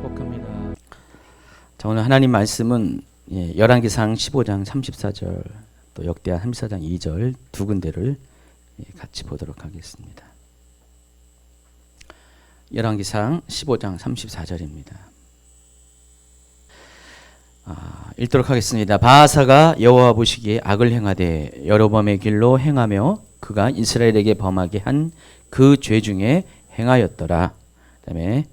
축복합니다. 자, 오늘 하나님 말씀은 열왕기상 15장 34절 또 역대하 34장 2절 두 군데를 같이 보도록 하겠습니다. 열왕기상 15장 34절입니다. 읽도록 하겠습니다. 바아사가 여호와 보시기에 악을 행하되 여로보암의 길로 행하며 그가 이스라엘에게 범하게 한 그 죄 중에 행하였더라. 그다음에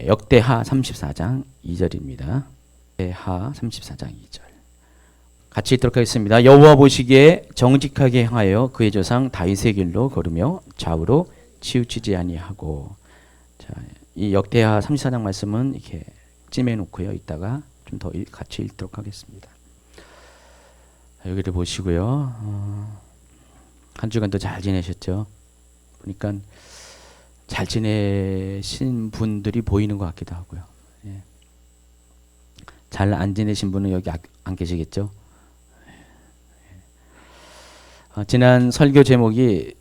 역대하 34장 2절입니다. 역대하 34장 2절 같이 읽도록 하겠습니다. 여호와 보시기에 정직하게 행하여 그의 조상 다윗의 길로 걸으며 좌우로 치우치지 아니하고. 자, 이 역대하 34장 말씀은 이렇게 찜해 놓고요. 이따가 좀 더 같이 읽도록 하겠습니다. 여기를 보시고요. 한 주간도 잘 지내셨죠? 보니까 잘 지내신 분들이 보이는 것 같기도 하고요. 예. 잘 안 지내신 분은 여기 안 계시겠죠? 지난 설교 제목이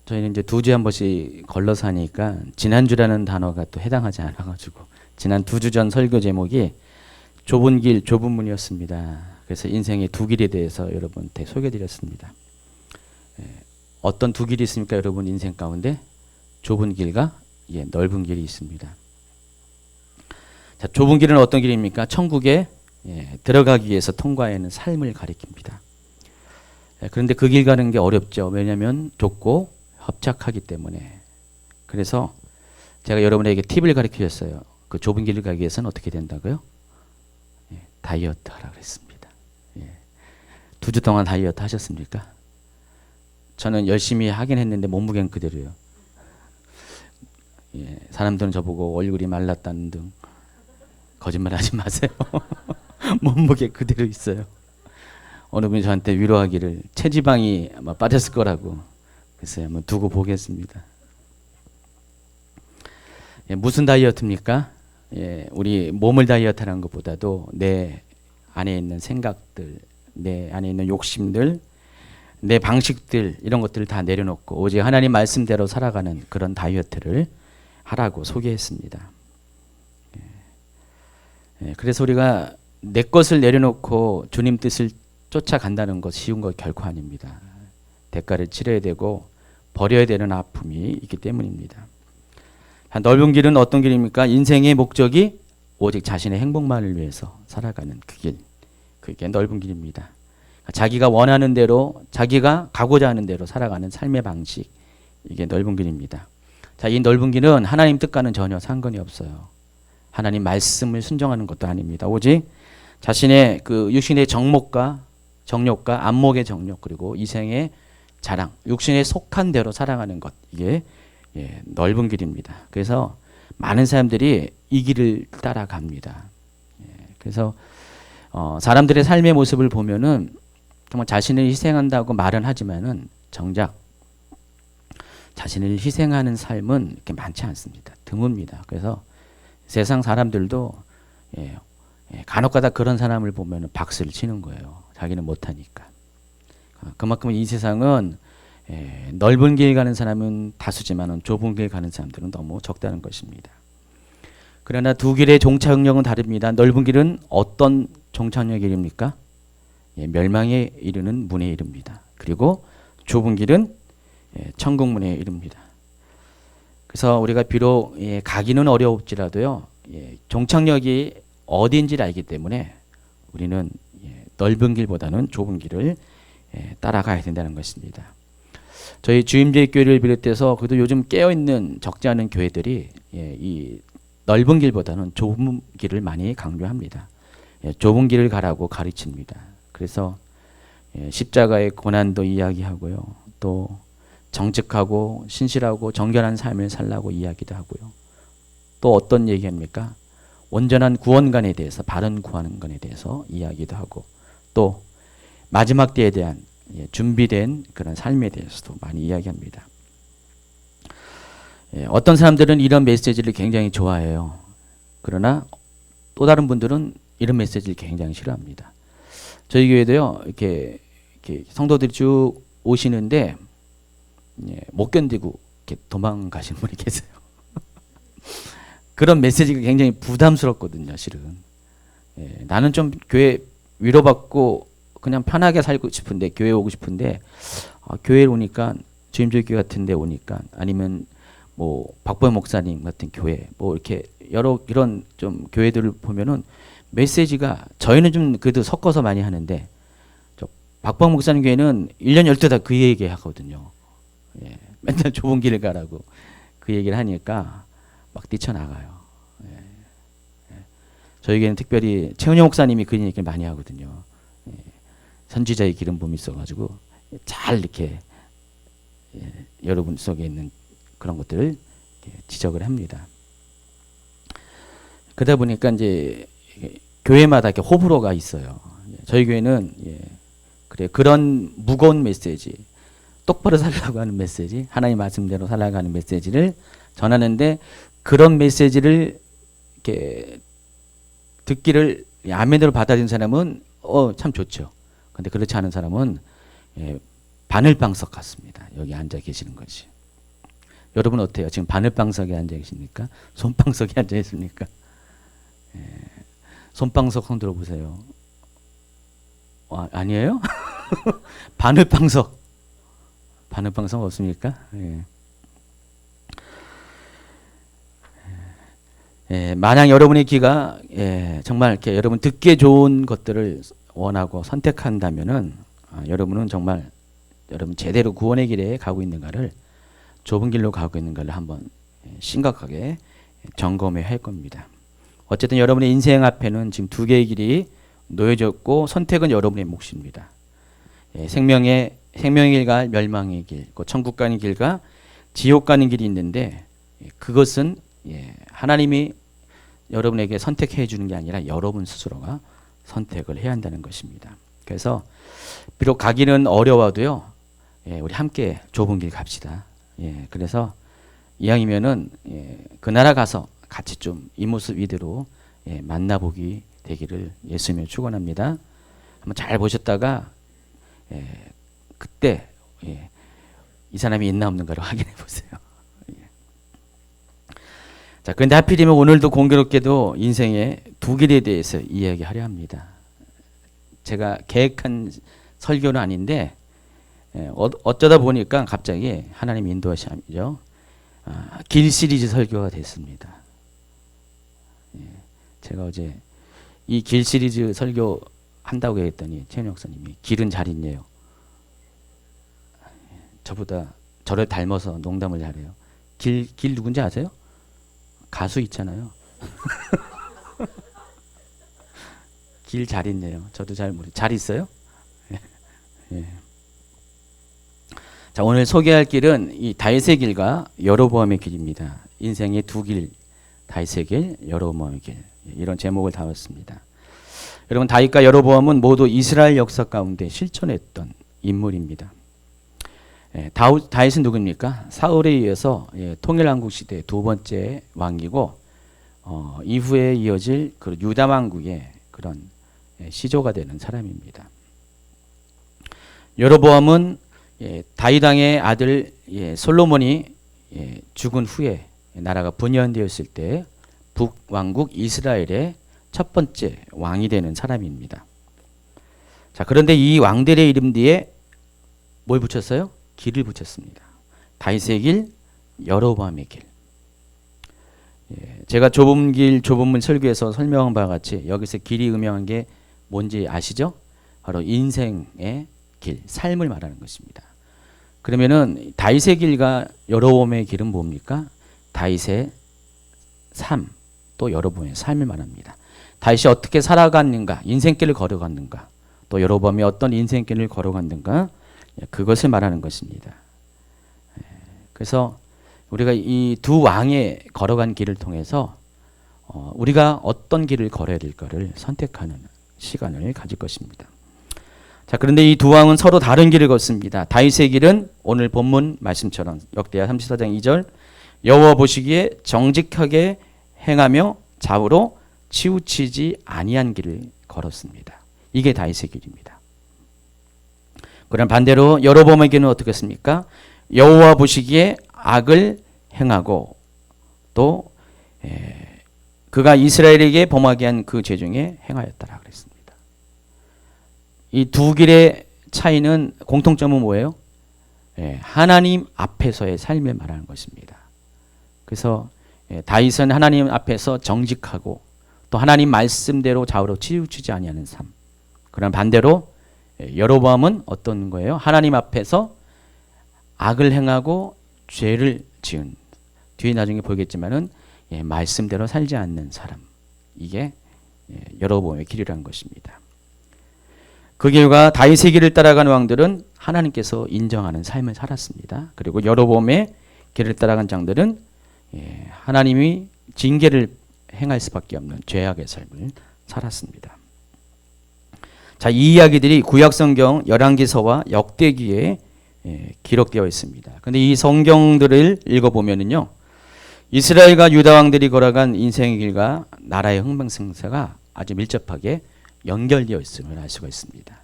저희는 이제 두 주에 한 번씩 걸러서 하니까 지난주라는 단어가 또 해당하지 않아가지고 지난 두 주 전 설교 제목이 좁은 길 좁은 문이었습니다. 그래서 인생의 두 길에 대해서 여러분한테 소개해드렸습니다. 어떤 두 길이 있습니까? 여러분 인생 가운데 좁은 길과 넓은 길이 있습니다. 자, 좁은 길은 어떤 길입니까? 천국에 들어가기 위해서 통과해야 하는 삶을 가리킵니다. 그런데 그 길 가는 게 어렵죠. 왜냐하면 좁고 협착하기 때문에. 그래서 제가 여러분에게 팁을 가르치셨어요. 그 좁은 길을 가기 위해서는 어떻게 된다고요? 다이어트 하라고 그랬습니다. 2주 동안 다이어트 하셨습니까? 저는 열심히 하긴 했는데 몸무게는 그대로요. 사람들은 저보고 얼굴이 말랐다는 등 거짓말 하지 마세요. 몸무게 그대로 있어요. 어느 분이 저한테 위로하기를 체지방이 아마 빠졌을 거라고. 그래서 한번 두고 보겠습니다. 무슨 다이어트입니까? 우리 몸을 다이어트하는 것보다도 내 안에 있는 생각들, 내 안에 있는 욕심들, 내 방식들 이런 것들을 다 내려놓고 오직 하나님 말씀대로 살아가는 그런 다이어트를 하라고 소개했습니다. 그래서 우리가 내 것을 내려놓고 주님 뜻을 쫓아간다는 것 쉬운 것 결코 아닙니다. 대가를 치러야 되고 버려야 되는 아픔이 있기 때문입니다. 넓은 길은 어떤 길입니까? 인생의 목적이 오직 자신의 행복만을 위해서 살아가는 그 길. 그게 넓은 길입니다. 자기가 원하는 대로 자기가 가고자 하는 대로 살아가는 삶의 방식. 이게 넓은 길입니다. 자, 이 넓은 길은 하나님 뜻과는 전혀 상관이 없어요. 하나님 말씀을 순종하는 것도 아닙니다. 오직 자신의 그 육신의 정욕과 안목의 정욕 그리고 이생의 자랑, 육신에 속한 대로 살아가는 것. 이게 넓은 길입니다. 그래서 많은 사람들이 이 길을 따라갑니다. 그래서 사람들의 삶의 모습을 보면은 정말 자신을 희생한다고 말은 하지만은 정작 자신을 희생하는 삶은 이렇게 많지 않습니다. 드뭅니다. 그래서 세상 사람들도 간혹가다 그런 사람을 보면은 박수를 치는 거예요. 자기는 못하니까. 그만큼 이 세상은 넓은 길 가는 사람은 다수지만 좁은 길 가는 사람들은 너무 적다는 것입니다. 그러나 두 길의 종착역은 다릅니다. 넓은 길은 어떤 종착역 길입니까? 멸망에 이르는 문에 이릅니다. 그리고 좁은 길은 천국 문에 이릅니다. 그래서 우리가 비록 가기는 어려울지라도요, 종착역이 어디인지를 알기 때문에 우리는 넓은 길보다는 좁은 길을 따라가야 된다는 것입니다. 저희 주임제 교회를 비롯해서 그래도 요즘 깨어있는 적지 않은 교회들이 이 넓은 길보다는 좁은 길을 많이 강조합니다. 좁은 길을 가라고 가르칩니다. 그래서 십자가의 고난도 이야기하고요. 또 정직하고 신실하고 정결한 삶을 살라고 이야기도 하고요. 또 어떤 얘기합니까? 온전한 구원관에 대해서 바른 구원관에 대해서 이야기도 하고 또 마지막 때에 대한 준비된 그런 삶에 대해서도 많이 이야기합니다. 어떤 사람들은 이런 메시지를 굉장히 좋아해요. 그러나 또 다른 분들은 이런 메시지를 굉장히 싫어합니다. 저희 교회도요, 이렇게 성도들이 쭉 오시는데 못 견디고 이렇게 도망가시는 분이 계세요. 그런 메시지가 굉장히 부담스럽거든요, 실은. 나는 좀 교회 위로받고 그냥 편하게 살고 싶은데, 교회 오고 싶은데, 교회에 오니까 주임절 교회 같은 데 오니까, 아니면 뭐 박보영 목사님 같은 교회, 뭐 이렇게 여러 이런 좀 교회들을 보면은 메시지가, 저희는 좀 그래도 섞어서 많이 하는데, 저 박보영 목사님 교회는 1년 12달 다 그 얘기 하거든요. 맨날 좁은 길을 가라고 그 얘기를 하니까 막 뛰쳐나가요. 저에게는 특별히 최은영 목사님이 그 얘기를 많이 하거든요. 선지자의 기름 부음이 있어가지고 잘 이렇게 여러분 속에 있는 그런 것들을 지적을 합니다. 그러다 보니까 이제 교회마다 이렇게 호불호가 있어요. 저희 교회는 그래, 그런 무거운 메시지, 똑바로 살라고 하는 메시지, 하나님 말씀대로 살라고 하는 메시지를 전하는데, 그런 메시지를 이렇게 듣기를 아멘으로 받아들인 사람은 참 좋죠. 근데 그렇지 않은 사람은 바늘방석 같습니다. 여기 앉아 계시는 것이. 여러분 어때요? 지금 바늘방석에 앉아 계십니까? 손방석에 앉아 있습니까? 손방석 손 들어보세요. 아니에요? 바늘방석. 바늘방석 없습니까? 만약 여러분의 귀가 정말 이렇게 여러분 듣기에 좋은 것들을 원하고 선택한다면은, 여러분은 정말 여러분 제대로 구원의 길에 가고 있는가를, 좁은 길로 가고 있는가를 한번 심각하게 점검해야 할 겁니다. 어쨌든 여러분의 인생 앞에는 지금 두 개의 길이 놓여졌고, 선택은 여러분의 몫입니다. 생명의 길과 멸망의 길, 천국 가는 길과 지옥 가는 길이 있는데, 그것은 하나님이 여러분에게 선택해 주는 게 아니라 여러분 스스로가 선택을 해야 한다는 것입니다. 그래서 비록 가기는 어려워도요, 우리 함께 좁은 길 갑시다. 그래서 이왕이면은 그 나라 가서 같이 좀 이 모습 이대로 만나보기 되기를 예수님을 축원합니다. 한번 잘 보셨다가 그때 이 사람이 있나 없는가를 확인해 보세요. 자, 그런데 하필이면 오늘도 공교롭게도 인생의 두 길에 대해서 이야기하려 합니다. 제가 계획한 설교는 아닌데 어쩌다 보니까 갑자기 하나님 인도하심이죠. 길 시리즈 설교가 됐습니다. 제가 어제 이 길 시리즈 설교 한다고 했더니 최은영 목사님이 길은 잘 있네요. 저보다 저를 닮아서 농담을 잘해요. 길 누군지 아세요? 가수 있잖아요. 길 잘 있네요. 저도 잘 있어요? 자, 오늘 소개할 길은 이 다윗의 길과 여로보암의 길입니다. 인생의 두 길, 다윗의 길, 여로보암의 길, 이런 제목을 담았습니다. 여러분, 다윗과 여로보암은 모두 이스라엘 역사 가운데 실존했던 인물입니다. 다윗은 누굽니까? 사울에 의해서 통일왕국 시대 두 번째 왕이고, 이후에 이어질 그 유다 왕국의 그런 시조가 되는 사람입니다. 여로보암은 다윗 왕의 아들 솔로몬이 죽은 후에 나라가 분열되었을 때 북왕국 이스라엘의 첫 번째 왕이 되는 사람입니다. 자, 그런데 이 왕들의 이름 뒤에 뭘 붙였어요? 길을 붙였습니다. 다윗의 길, 여로보암의 길. 제가 좁은 길, 좁은 문 설교에서 설명한 바와 같이 여기서 길이 의미한 게 뭔지 아시죠? 바로 인생의 길, 삶을 말하는 것입니다. 그러면은 다윗의 길과 여로보암의 길은 뭡니까? 다윗의 삶, 또 여로보암의 삶을 말합니다. 다윗이 어떻게 살아갔는가, 인생길을 걸어갔는가, 또 여로보암이 어떤 인생길을 걸어갔는가, 그것을 말하는 것입니다. 그래서 우리가 이 두 왕의 걸어간 길을 통해서 우리가 어떤 길을 걸어야 될까를 선택하는 시간을 가질 것입니다. 자, 그런데 이 두 왕은 서로 다른 길을 걷습니다. 다윗의 길은 오늘 본문 말씀처럼 역대하 34장 2절, 여호와 보시기에 정직하게 행하며 좌우로 치우치지 아니한 길을 걸었습니다. 이게 다윗의 길입니다. 그럼 반대로 여로보암의 길은 어떻겠습니까? 여호와 보시기에 악을 행하고 또 그가 이스라엘에게 범하게 한 그 죄 중에 행하였더라 그랬습니다. 이 두 길의 차이는 공통점은 뭐예요? 하나님 앞에서의 삶을 말하는 것입니다. 그래서 다윗은 하나님 앞에서 정직하고 또 하나님 말씀대로 좌우로 치우치지 아니하는 삶. 그러나 반대로 여로보암은 어떤 거예요? 하나님 앞에서 악을 행하고 죄를 지은, 뒤에 나중에 보겠지만은 말씀대로 살지 않는 사람. 이게 여로보암의 길이라는 것입니다. 그 결과 다윗의 길을 따라간 왕들은 하나님께서 인정하는 삶을 살았습니다. 그리고 여로보암의 길을 따라간 장들은 하나님이 징계를 행할 수밖에 없는 죄악의 삶을 살았습니다. 자, 이 이야기들이 구약성경 열왕기서와 역대기에 기록되어 있습니다. 그런데 이 성경들을 읽어보면은요, 이스라엘과 유다 왕들이 걸어간 인생의 길과 나라의 흥망성쇠가 아주 밀접하게 연결되어 있음을 알 수가 있습니다.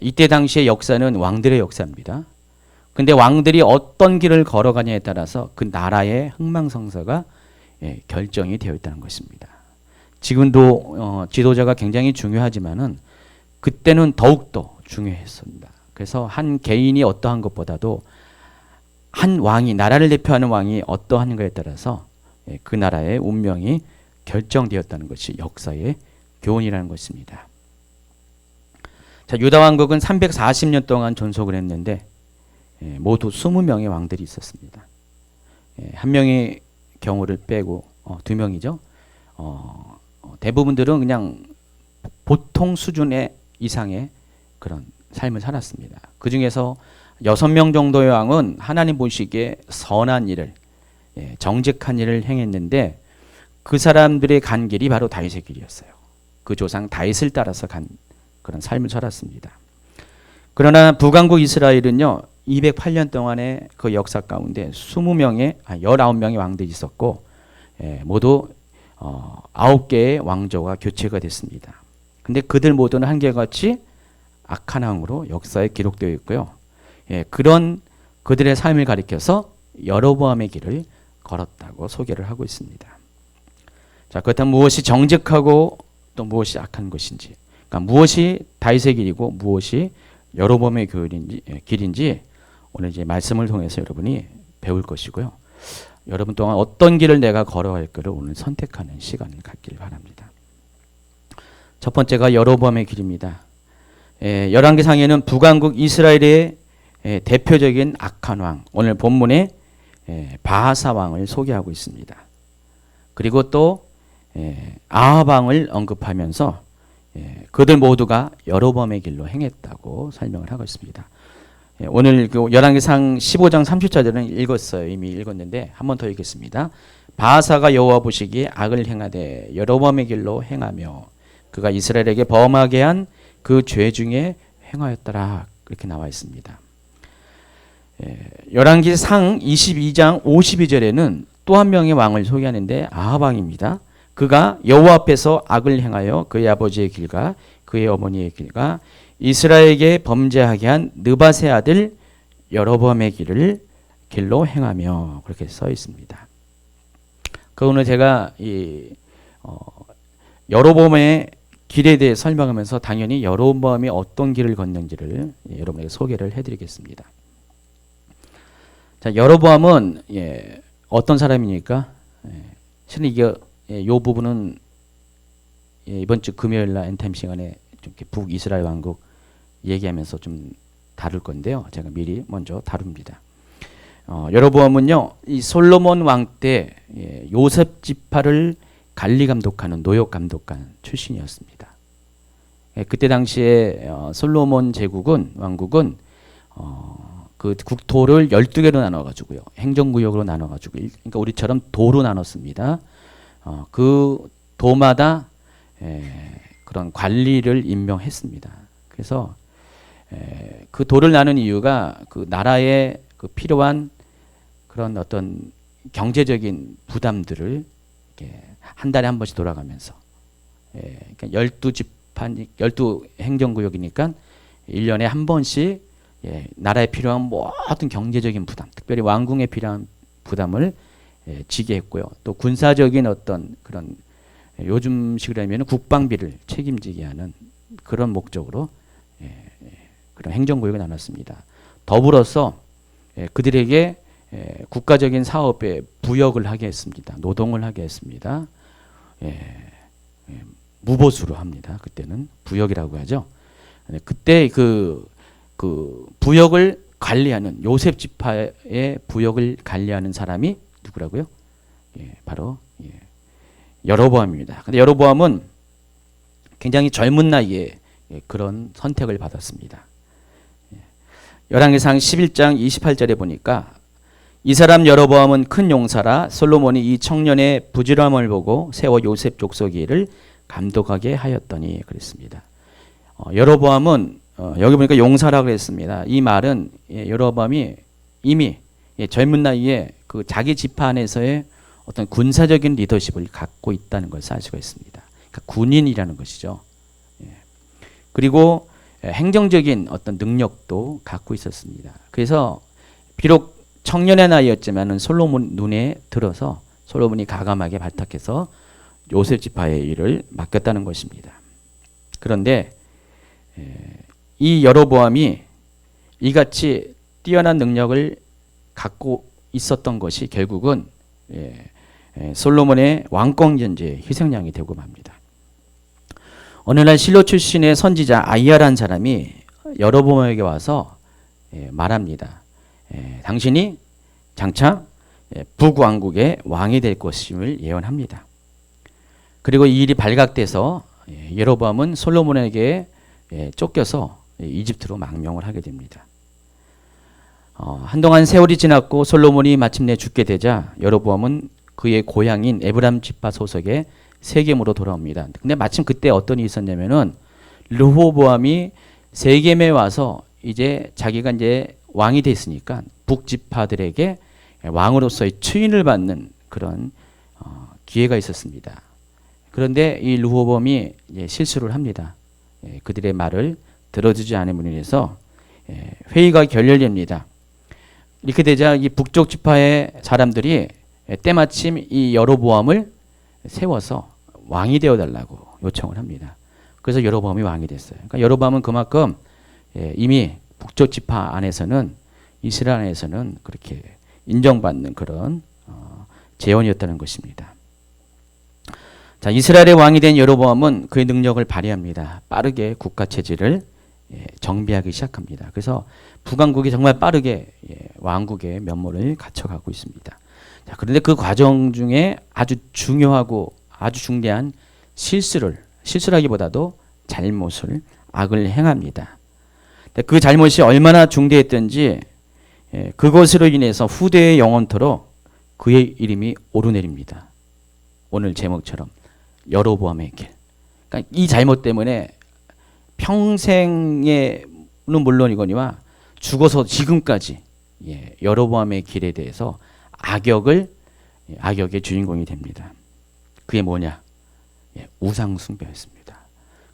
이때 당시의 역사는 왕들의 역사입니다. 근데 왕들이 어떤 길을 걸어가냐에 따라서 그 나라의 흥망성쇠가 결정이 되어 있다는 것입니다. 지금도 지도자가 굉장히 중요하지만은 그때는 더욱더 중요했습니다. 그래서 한 개인이 어떠한 것보다도 한 왕이, 나라를 대표하는 왕이 어떠한가에 따라서 그 나라의 운명이 결정되었다는 것이 역사의 교훈이라는 것입니다. 자, 유다 왕국은 340년 동안 존속을 했는데 모두 20명의 왕들이 있었습니다. 한 명의 경우를 빼고 2명이죠. 대부분들은 그냥 보통 수준의 이상의 그런 삶을 살았습니다. 그 중에서 6명 정도의 왕은 하나님 보시기에 선한 일을, 정직한 일을 행했는데 그 사람들의 간 길이 바로 다윗의 길이었어요. 그 조상 다윗을 따라서 간 그런 삶을 살았습니다. 그러나 북왕국 이스라엘은요, 208년 동안의 그 역사 가운데 19명의 왕들이 있었고 모두 9개의 왕조가 교체가 됐습니다. 근데 그들 모두는 한결같이 악한 왕으로 역사에 기록되어 있고요. 그런 그들의 삶을 가리켜서 여로보암의 길을 걸었다고 소개를 하고 있습니다. 자, 그렇다면 무엇이 정직하고 또 무엇이 악한 것인지, 그러니까 무엇이 다윗의 길이고 무엇이 여로보암의 길인지 오늘 이제 말씀을 통해서 여러분이 배울 것이고요. 여러분 동안 어떤 길을 내가 걸어갈 거를 오늘 선택하는 시간을 갖길 바랍니다. 첫 번째가 여로보암의 길입니다. 열왕기상에는 북왕국 이스라엘의 대표적인 악한 왕, 오늘 본문에 바하사 왕을 소개하고 있습니다. 그리고 또 아합 왕을 언급하면서 그들 모두가 여로보암의 길로 행했다고 설명을 하고 있습니다. 오늘 그 열왕기상 15장 30절은 읽었어요. 이미 읽었는데 한 번 더 읽겠습니다. 바하사가 여호와 보시기에 악을 행하되 여로보암의 길로 행하며 그가 이스라엘에게 범하게 한 그 죄 중에 행하였더라. 그렇게 나와 있습니다. 열왕기상 22장 52절에는 또 한 명의 왕을 소개하는데 아합 왕입니다. 그가 여호와 앞에서 악을 행하여 그의 아버지의 길과 그의 어머니의 길과 이스라엘에게 범죄하게 한 느밧의 아들 여로보암의 길로 행하며 그렇게 써 있습니다. 그 오늘 제가 이 여로보암의 길에 대해 설명하면서 당연히 여로보암이 어떤 길을 걷는지를 여러분에게 소개를 해드리겠습니다. 자, 여로보암은 어떤 사람이니까 실은 이게 요 부분은 이번 주 금요일 날 엔타임 시간에 좀 북이스라엘 왕국 얘기하면서 좀 다룰 건데요. 제가 미리 먼저 다룹니다. 여로보암은요, 이 솔로몬 왕 때 요셉 지파를 관리 감독하는 노역 감독관 출신이었습니다. 그때 당시에 솔로몬 왕국은 그 국토를 12개로 나눠가지고요. 행정구역으로 나눠가지고, 그러니까 우리처럼 도로 나눴습니다. 그 도마다 그런 관리를 임명했습니다. 그래서 그 도를 나눈 이유가 그 나라에 그 필요한 그런 어떤 경제적인 부담들을 한 달에 한 번씩 돌아가면서, 그러니까 12 행정구역이니까 1년에 한 번씩 나라에 필요한 모든 경제적인 부담, 특별히 왕궁에 필요한 부담을 지게 했고요. 또 군사적인 어떤 그런 요즘식으로 하면 국방비를 책임지게 하는 그런 목적으로 그런 행정구역을 나눴습니다. 더불어서 그들에게 국가적인 사업에 부역을 하게 했습니다. 노동을 하게 했습니다. 무보수로 합니다. 그때는 부역이라고 하죠. 그때 그 부역을 관리하는 요셉 지파의 부역을 관리하는 사람이 누구라고요? 바로 여로보암입니다. 근데 여로보암은 굉장히 젊은 나이에 그런 선택을 받았습니다. 열왕기상 11장 28절에 보니까 이 사람 여로보암은 큰 용사라 솔로몬이 이 청년의 부지런함을 보고 세워 요셉 족속의 일을 감독하게 하였더니 그랬습니다. 여로보암은 여기 보니까 용사라고 그랬습니다. 이 말은 여로보암이 이미 젊은 나이에 그 자기 지파 안에서의 어떤 군사적인 리더십을 갖고 있다는 것을 알 수가 있습니다. 그러니까 군인이라는 것이죠. 그리고 행정적인 어떤 능력도 갖고 있었습니다. 그래서 비록 청년의 나이였지만은 솔로몬 눈에 들어서 솔로몬이 가감하게 발탁해서 요셉 지파의 일을 맡겼다는 것입니다. 그런데 이 여로보암이 이같이 뛰어난 능력을 갖고 있었던 것이 결국은 솔로몬의 왕권 견제의 희생양이 되고 맙니다. 어느 날 실로 출신의 선지자 아이야라는 사람이 여로보암에게 와서 말합니다. 당신이 장차 북왕국의 왕이 될 것임을 예언합니다. 그리고 이 일이 발각돼서 여로보암은 솔로몬에게 쫓겨서 이집트로 망명을 하게 됩니다. 한동안 세월이 지났고 솔로몬이 마침내 죽게 되자 여로보암은 그의 고향인 에브람 지파 소속의 세겜으로 돌아옵니다. 근데 마침 그때 어떤 일이 있었냐면은 르호보암이 세겜에 와서 이제 자기가 이제 왕이 됐으니까 북지파들에게 왕으로서의 추인을 받는 그런 기회가 있었습니다. 그런데 이 르호보암이 실수를 합니다. 그들의 말을 들어주지 않음으로 인해서 회의가 결렬됩니다. 이렇게 되자 이 북쪽 지파의 사람들이 때마침 이 여로보암을 세워서 왕이 되어달라고 요청을 합니다. 그래서 여로보암이 왕이 됐어요. 그러니까 여로보암은 그만큼 이미 북쪽 지파 안에서는 이스라엘 안에서는 그렇게 인정받는 그런 재원이었다는 것입니다. 자, 이스라엘의 왕이 된 여로보암은 그의 능력을 발휘합니다. 빠르게 국가 체제를 정비하기 시작합니다. 그래서 북왕국이 정말 빠르게 왕국의 면모를 갖춰가고 있습니다. 자, 그런데 그 과정 중에 아주 중요하고 아주 중대한 실수라기보다도 잘못을 악을 행합니다. 그 잘못이 얼마나 중대했던지 그것으로 인해서 후대의 영원토록 그의 이름이 오르내립니다. 오늘 제목처럼 여로보암의 길. 그러니까 이 잘못 때문에 평생에는 물론이거니와 죽어서 지금까지 여로보암의 길에 대해서 악역의 주인공이 됩니다. 그게 뭐냐? 우상 숭배였습니다.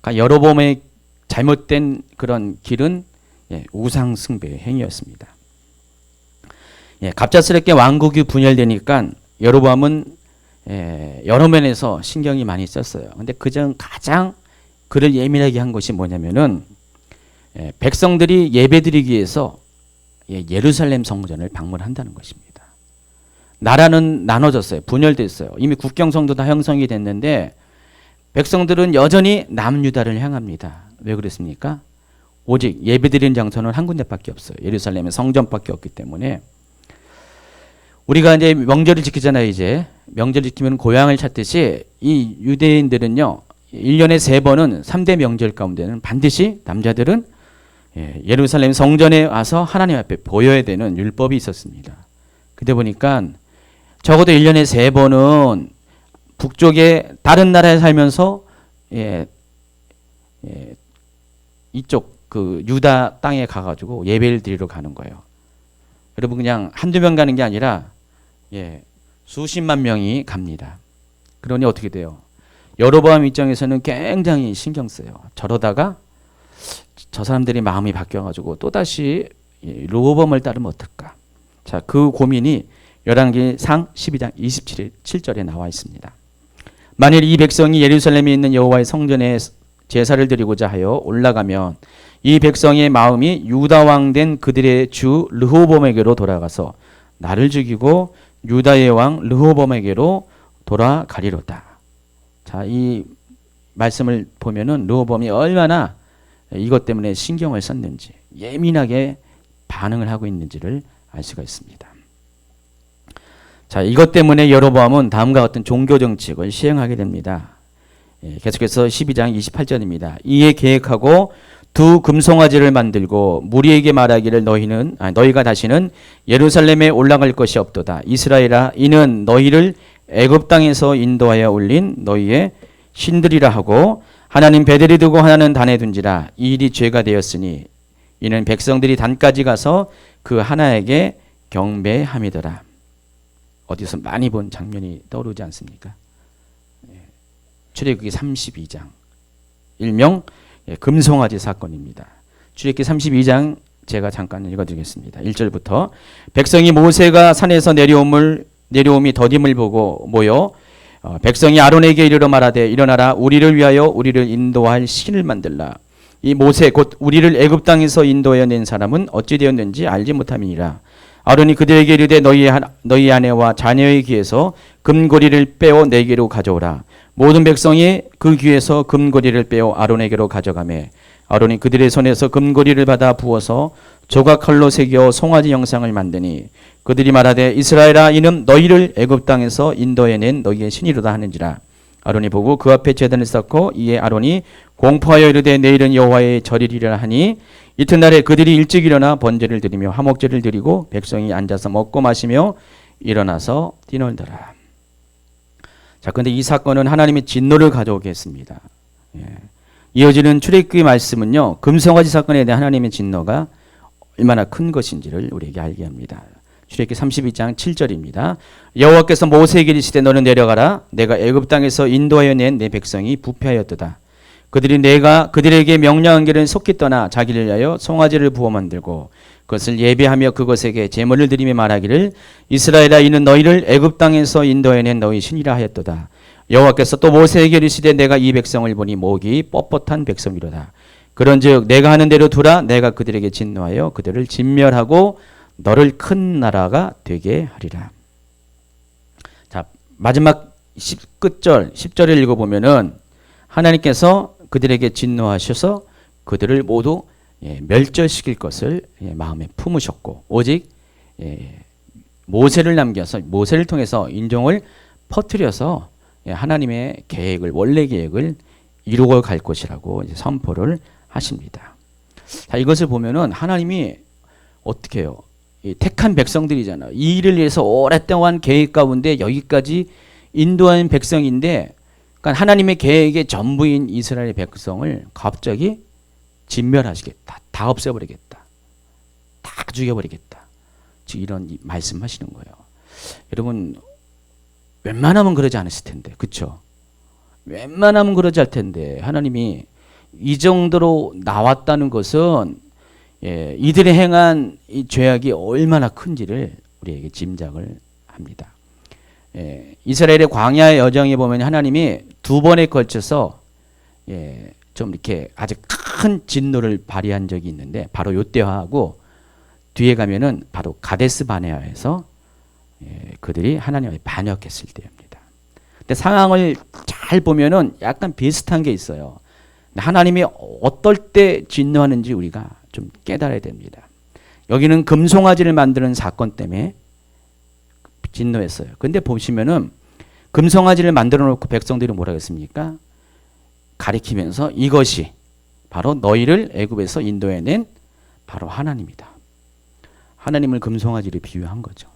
그러니까 여로보암의 잘못된 그런 길은 우상 숭배의 행위였습니다. 갑작스럽게 왕국이 분열되니까 여로보암은 여러 면에서 신경이 많이 썼어요. 근데 그중 가장 그를 예민하게 한 것이 뭐냐면은 백성들이 예배드리기 위해서 예루살렘 성전을 방문한다는 것입니다. 나라는 나눠졌어요. 분열됐어요. 이미 국경성도 다 형성이 됐는데 백성들은 여전히 남유다를 향합니다. 왜 그랬습니까? 오직 예배드리는 장소는 한 군데밖에 없어요. 예루살렘의 성전밖에 없기 때문에. 우리가 이제 명절을 지키잖아요. 이제 명절 지키면 고향을 찾듯이 이 유대인들은요 1년에 3번은 3대 명절 가운데는 반드시 남자들은 예루살렘 성전에 와서 하나님 앞에 보여야 되는 율법이 있었습니다. 그때 보니까 적어도 1년에 3번은 북쪽에 다른 나라에 살면서 이쪽 그 유다 땅에 가가지고 예배를 드리러 가는 거예요. 여러분 그냥 한두 명 가는 게 아니라 수십만 명이 갑니다. 그러니 어떻게 돼요? 여로보암 입장에서는 굉장히 신경 써요. 저러다가 저 사람들이 마음이 바뀌어가지고 또다시 르호보암을 따르면 어떨까? 자, 그 고민이 열왕기상 12장 27절에 나와 있습니다. 만일 이 백성이 예루살렘에 있는 여호와의 성전에 제사를 드리고자 하여 올라가면 이 백성의 마음이 유다 왕 된 그들의 주 르호보암에게로 돌아가서 나를 죽이고 유다의 왕 르호보암에게로 돌아가리로다. 자, 이 말씀을 보면은 르호보암이 얼마나 이것 때문에 신경을 썼는지, 예민하게 반응을 하고 있는지를 알 수가 있습니다. 자, 이것 때문에 여로보암은 다음과 같은 종교 정책을 시행하게 됩니다. 계속해서 12장 28절입니다. 이에 계획하고 두 금송아지를 만들고 무리에게 말하기를 너희가 다시는 예루살렘에 올라갈 것이 없도다. 이스라엘아, 이는 너희를 애굽 땅에서 인도하여 올린 너희의 신들이라 하고 하나는 베델에 두고 하나는 단에 둔지라. 이 일이 죄가 되었으니 이는 백성들이 단까지 가서 그 하나에게 경배함이더라. 어디서 많이 본 장면이 떠오르지 않습니까? 출애굽기 32장, 일명 금송아지 사건입니다. 출애굽기 32장 제가 잠깐 읽어드리겠습니다. 1절부터 백성이 모세가 산에서 내려옴이 더딤을 보고 모여 백성이 아론에게 이르러 말하되 일어나라 우리를 위하여 우리를 인도할 신을 만들라. 이 모세 곧 우리를 애굽 땅에서 인도하여 낸 사람은 어찌 되었는지 알지 못함이니라. 아론이 그들에게 이르되 너희 아내와 자녀의 귀에서 금고리를 빼어 내게로 가져오라. 모든 백성이 그 귀에서 금고리를 빼어 아론에게로 가져가매 아론이 그들의 손에서 금고리를 받아 부어서 조각칼로 새겨 송아지 형상을 만드니 그들이 말하되 이스라엘아, 이는 너희를 애굽 땅에서 인도해낸 너희의 신이로다 하는지라. 아론이 보고 그 앞에 제단을 쌓고 이에 아론이 공포하여 이르되 내일은 여호와의 절일이라 하니 이튿날에 그들이 일찍 일어나 번제를 드리며 화목제를 드리고 백성이 앉아서 먹고 마시며 일어나서 뛰놀더라. 자, 그런데 이 사건은 하나님의 진노를 가져오게 했습니다. 이어지는 출애굽기 말씀은요, 금송아지 사건에 대한 하나님의 진노가 얼마나 큰 것인지를 우리에게 알게 합니다. 출애굽기 32장 7절입니다. 여호와께서 모세에게 이르시되 너는 내려가라. 내가 애굽 땅에서 인도하여 낸 내 백성이 부패하였도다. 그들이 내가 그들에게 명령한 길을 속히 떠나 자기를 위하여 송아지를 부어 만들고 그것을 예배하며 그것에게 제물을 드리며 말하기를 이스라엘아, 이는 너희를 애굽 땅에서 인도해낸 너희 신이라 하였도다. 여호와께서 또 모세에게 이르시되 내가 이 백성을 보니 목이 뻣뻣한 백성이로다. 그런즉 내가 하는 대로 두라. 내가 그들에게 진노하여 그들을 진멸하고 너를 큰 나라가 되게 하리라. 자, 마지막 끝절 10절을 읽어보면은 하나님께서 그들에게 진노하셔서 그들을 모두 멸절시킬 것을 마음에 품으셨고 오직 모세를 남겨서 모세를 통해서 인종을 퍼뜨려서 하나님의 계획을 원래 계획을 이루고 갈 것이라고 이제 선포를 하십니다. 자, 이것을 보면은 하나님이 어떻게 해요? 택한 백성들이잖아요. 이 일을 위해서 오랫동안 계획 가운데 여기까지 인도한 백성인데, 그러니까 하나님의 계획의 전부인 이스라엘 백성을 갑자기 진멸하시겠다, 다 없애버리겠다, 다 죽여버리겠다. 지금 이런 말씀하시는 거예요. 여러분, 웬만하면 그러지 않으실 텐데, 그렇죠? 웬만하면 그러지 않을 텐데 하나님이 이 정도로 나왔다는 것은 이들이 행한 이 죄악이 얼마나 큰지를 우리에게 짐작을 합니다. 이스라엘의 광야의 여정에 보면 하나님이 두 번에 걸쳐서 좀 이렇게 아주 큰 진노를 발휘한 적이 있는데 바로 요때하고 뒤에 가면은 바로 가데스 바네아에서 그들이 하나님을 반역했을 때입니다. 근데 상황을 잘 보면은 약간 비슷한 게 있어요. 하나님이 어떨 때 진노하는지 우리가 좀 깨달아야 됩니다. 여기는 금송아지를 만드는 사건 때문에 진노했어요. 근데 보시면은 금송아지를 만들어 놓고 백성들이 뭐라 했습니까? 가리키면서 이것이 바로 너희를 애굽에서 인도해낸 바로 하나님이다. 하나님을 금송아지를 비유한 거죠.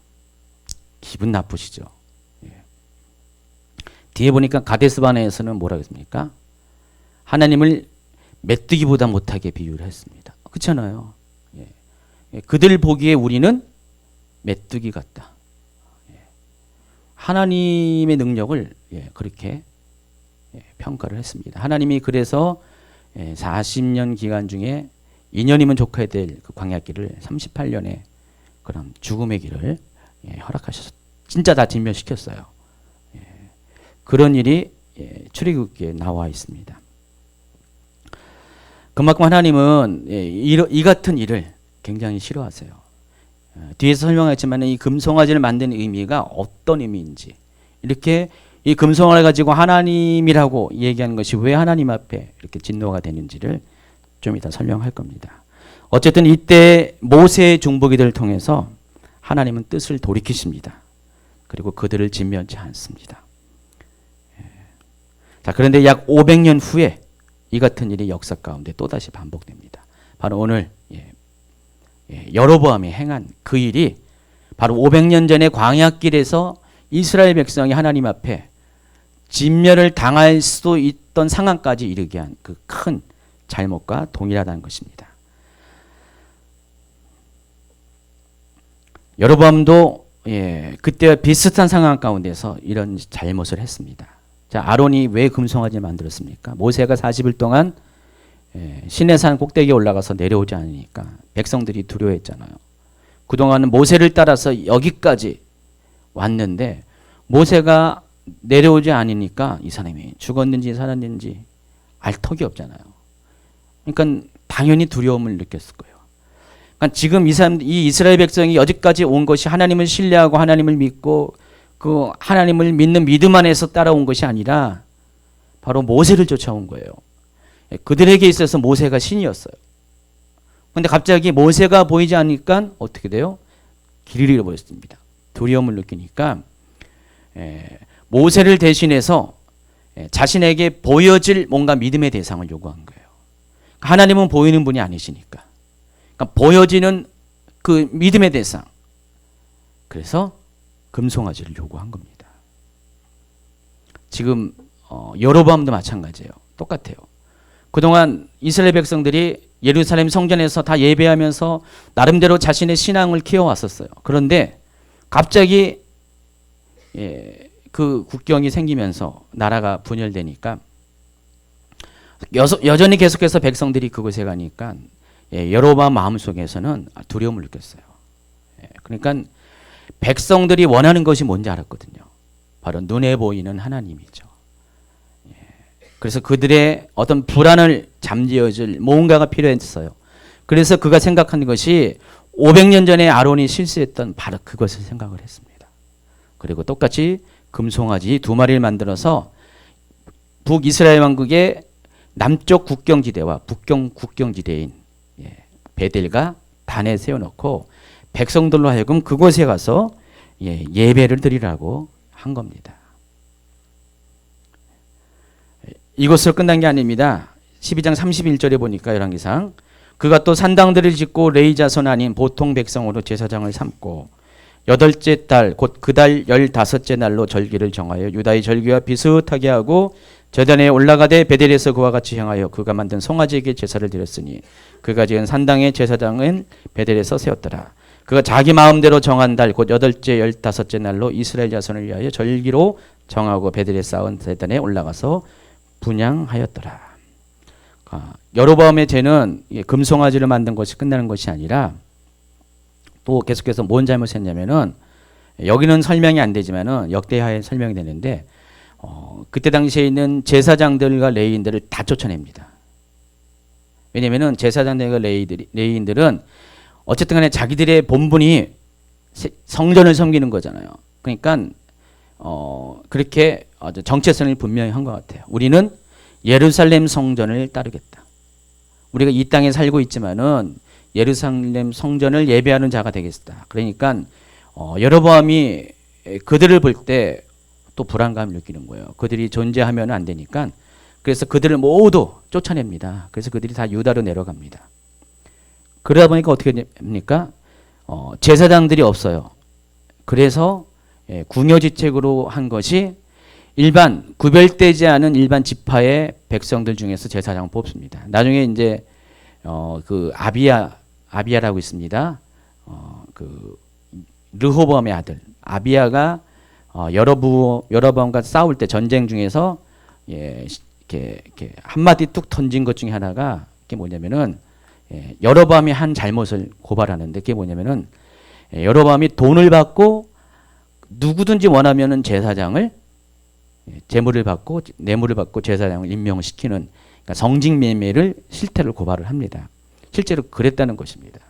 기분 나쁘시죠? 뒤에 보니까 가데스바네에서는 뭐라 했습니까? 하나님을 메뚜기보다 못하게 비유를 했습니다. 그렇잖아요. 그들 보기에 우리는 메뚜기 같다. 하나님의 능력을 그렇게 평가를 했습니다. 하나님이 그래서 40년 기간 중에 2년이면 족해야 될 그 광야길을 38년의 그런 죽음의 길을 허락하셔서 진짜 다 진멸시켰어요. 그런 일이 출애굽기에 나와 있습니다. 그만큼 하나님은 이 같은 일을 굉장히 싫어하세요. 뒤에서 설명했지만 이 금송아지를 만든 의미가 어떤 의미인지, 이렇게 이 금송아지를 가지고 하나님이라고 얘기하는 것이 왜 하나님 앞에 이렇게 진노가 되는지를 좀 이따 설명할 겁니다. 어쨌든 이때 모세의 중보기도를 통해서 하나님은 뜻을 돌이키십니다. 그리고 그들을 진멸치 않습니다. 자, 그런데 약 500년 후에 이 같은 일이 역사 가운데 또다시 반복됩니다. 바로 오늘 여로보암이 행한 그 일이 바로 500년 전에 광야길에서 이스라엘 백성이 하나님 앞에 진멸을 당할 수도 있던 상황까지 이르게 한 그 큰 잘못과 동일하다는 것입니다. 여로보암도 그때와 비슷한 상황 가운데서 이런 잘못을 했습니다. 자, 아론이 왜 금송아지를 만들었습니까? 모세가 40일 동안 시내산 꼭대기에 올라가서 내려오지 않으니까 백성들이 두려워했잖아요. 그동안은 모세를 따라서 여기까지 왔는데 모세가 내려오지 않으니까 이 사람이 죽었는지 살았는지 알 턱이 없잖아요. 그러니까 당연히 두려움을 느꼈을 거예요. 그러니까 지금 이 이스라엘 백성이 여기까지 온 것이 하나님을 신뢰하고 하나님을 믿고 그 하나님을 믿는 믿음 안에서 따라온 것이 아니라 바로 모세를 쫓아온 거예요. 그들에게 있어서 모세가 신이었어요. 그런데 갑자기 모세가 보이지 않으니까 어떻게 돼요? 길을 잃어버렸습니다. 두려움을 느끼니까 모세를 대신해서 자신에게 보여질 뭔가 믿음의 대상을 요구한 거예요. 하나님은 보이는 분이 아니시니까. 그러니까 보여지는 그 믿음의 대상. 그래서 금송아지를 요구한 겁니다. 지금 여로보암도 마찬가지예요. 똑같아요. 그동안 이스라엘 백성들이 예루살렘 성전에서 다 예배하면서 나름대로 자신의 신앙을 키워왔었어요. 그런데 갑자기 그 국경이 생기면서 나라가 분열되니까 여전히 계속해서 백성들이 그곳에 가니까 여로보암 마음속에서는 두려움을 느꼈어요. 그러니까 백성들이 원하는 것이 뭔지 알았거든요. 바로 눈에 보이는 하나님이죠. 그래서 그들의 어떤 불안을 잠재워줄 뭔가가 필요했어요. 그래서 그가 생각한 것이 500년 전에 아론이 실수했던 바로 그것을 생각을 했습니다. 그리고 똑같이 금송아지 2마리를 만들어서 북이스라엘 왕국의 남쪽 국경지대와 북경 국경지대인 베델과 단에 세워놓고 백성들로 하여금 그곳에 가서 예배를 드리라고 한 겁니다. 이것으로 끝난 게 아닙니다. 12장 31절에 보니까 열왕기상 그가 또 산당들을 짓고 레위 자손 아닌 보통 백성으로 제사장을 삼고 8째 달 곧 그 달 15째 날로 절기를 정하여 유다의 절기와 비슷하게 하고 제단에 올라가되 베델에서 그와 같이 행하여 그가 만든 송아지에게 제사를 드렸으니 그가 지은 산당의 제사장은 베델에서 세웠더라. 그가 자기 마음대로 정한 달 곧 8째 15째 날로 이스라엘 자손을 위하여 절기로 정하고 베델에 쌓은 제단에 올라가서 분향하였더라. 여로보암의 죄는 금송아지를 만든 것이 끝나는 것이 아니라 또 계속해서 뭔 잘못했냐면은 여기는 설명이 안 되지만은 역대하에 설명이 되는데 그때 당시에 있는 제사장들과 레위인들을 다 쫓아냅니다. 왜냐면은 제사장들과 레위인들은 어쨌든 간에 자기들의 본분이 성전을 섬기는 거잖아요. 그러니까 그렇게 정체성을 분명히 한 것 같아요. 우리는 예루살렘 성전을 따르겠다. 우리가 이 땅에 살고 있지만은 예루살렘 성전을 예배하는 자가 되겠다. 그러니까 여로보암이 그들을 볼 때 또 불안감을 느끼는 거예요. 그들이 존재하면 안 되니까. 그래서 그들을 모두 쫓아냅니다. 그래서 그들이 다 유다로 내려갑니다. 그러다 보니까 어떻게 됩니까? 제사장들이 없어요. 그래서 궁여지책으로 한 것이 일반 구별되지 않은 일반 지파의 백성들 중에서 제사장을 뽑습니다. 나중에 이제 그 아비야라고 있습니다. 그 르호보암의 아들 아비야가 여로보암과 싸울 때 전쟁 중에서 이렇게 한마디 뚝 던진 것 중에 하나가 그게 뭐냐면은 여로보암이 한 잘못을 고발하는데 그게 뭐냐면은 여로보암이 돈을 받고 누구든지 원하면은 제사장을 재물을 받고 뇌물을 받고 제사장을 임명시키는 그러니까 성직매매를 실태를 고발을 합니다. 실제로 그랬다는 것입니다.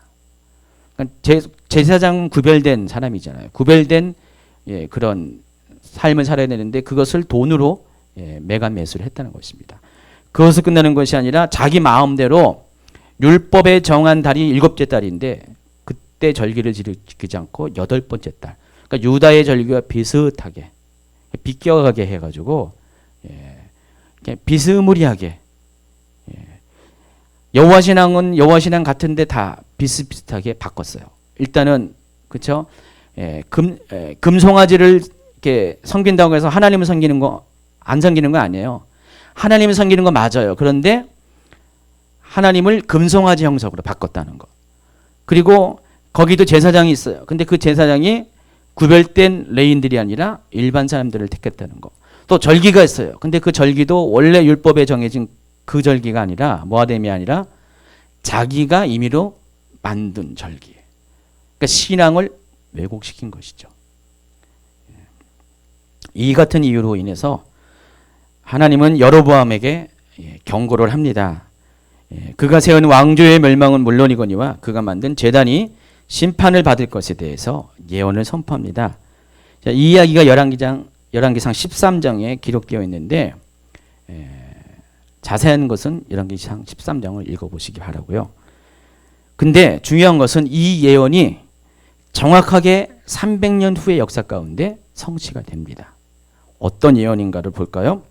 그러니까 제사장 구별된 사람이잖아요. 구별된 그런 삶을 살아야 되는데 그것을 돈으로 매간 매수를 했다는 것입니다. 그것을 끝나는 것이 아니라 자기 마음대로 율법에 정한 달이 7째 달인데 그때 절기를 지키지 않고 8번째 달. 그러니까 유다의 절기와 비슷하게 비껴가게 해가지고 비스무리하게 여호와 신앙은 여호와 신앙 같은데 다 비슷비슷하게 바꿨어요. 일단은 그렇죠. 금송아지를 이렇게 섬긴다고 해서 하나님을 섬기는 거 안 섬기는 거 아니에요. 하나님을 섬기는 거 맞아요. 그런데 하나님을 금송아지 형상으로 바꿨다는 거. 그리고 거기도 제사장이 있어요. 근데 그 제사장이 구별된 레인들이 아니라 일반 사람들을 택했다는 거. 또 절기가 있어요. 근데 그 절기도 원래 율법에 정해진 그 절기가 아니라 모아뎀이 아니라 자기가 임의로 만든 절기. 그러니까 신앙을 왜곡시킨 것이죠. 이 같은 이유로 인해서 하나님은 여로보암에게 경고를 합니다. 그가 세운 왕조의 멸망은 물론이거니와 그가 만든 제단이 심판을 받을 것에 대해서 예언을 선포합니다. 자, 이 이야기가 열왕기상 13장에 기록되어 있는데 자세한 것은 열왕기상 13장을 읽어보시기 바라고요. 근데 중요한 것은 이 예언이 정확하게 300년 후의 역사 가운데 성취가 됩니다. 어떤 예언인가를 볼까요?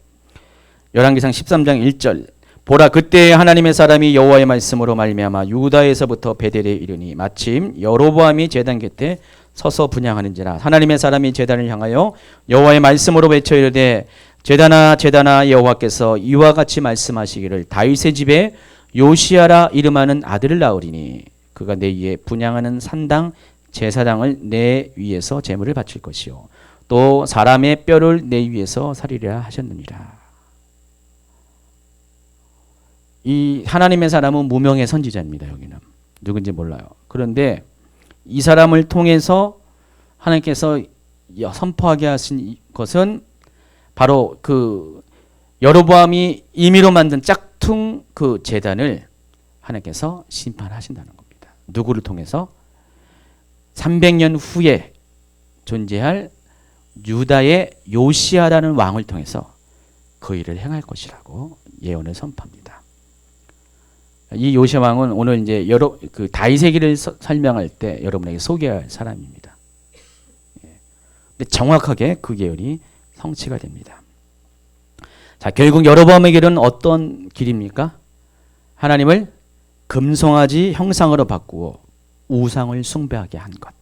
열왕기상 13장 1절 보라 그때 하나님의 사람이 여호와의 말씀으로 말미암아 유다에서부터 베델에 이르니 마침 여로보암이 제단 곁에 서서 분향하는지라 하나님의 사람이 제단을 향하여 여호와의 말씀으로 외쳐 이르되 제단아 제단아 여호와께서 이와 같이 말씀하시기를 다윗의 집에 요시야라 이름하는 아들을 낳으리니 그가 내 위에 분향하는 산당 제사장을 내 위에서 제물을 바칠 것이요 또 사람의 뼈를 내 위에서 살리리라 하셨느니라. 이 하나님의 사람은 무명의 선지자입니다. 여기는 누군지 몰라요. 그런데 이 사람을 통해서 하나님께서 선포하게 하신 것은 바로 그 여로보암이 임의로 만든 짝퉁 그 제단을 하나님께서 심판하신다는 겁니다. 누구를 통해서? 300년 후에 존재할 유다의 요시야라는 왕을 통해서 그 일을 행할 것이라고 예언을 선포합니다. 이 요시야 왕은 오늘 이제 그 다윗의 길을 설명할 때 여러분에게 소개할 사람입니다. 근데 정확하게 그 예언이 성취가 됩니다. 자, 결국 여로보암의 길은 어떤 길입니까? 하나님을 금송아지 형상으로 바꾸어 우상을 숭배하게 한 것.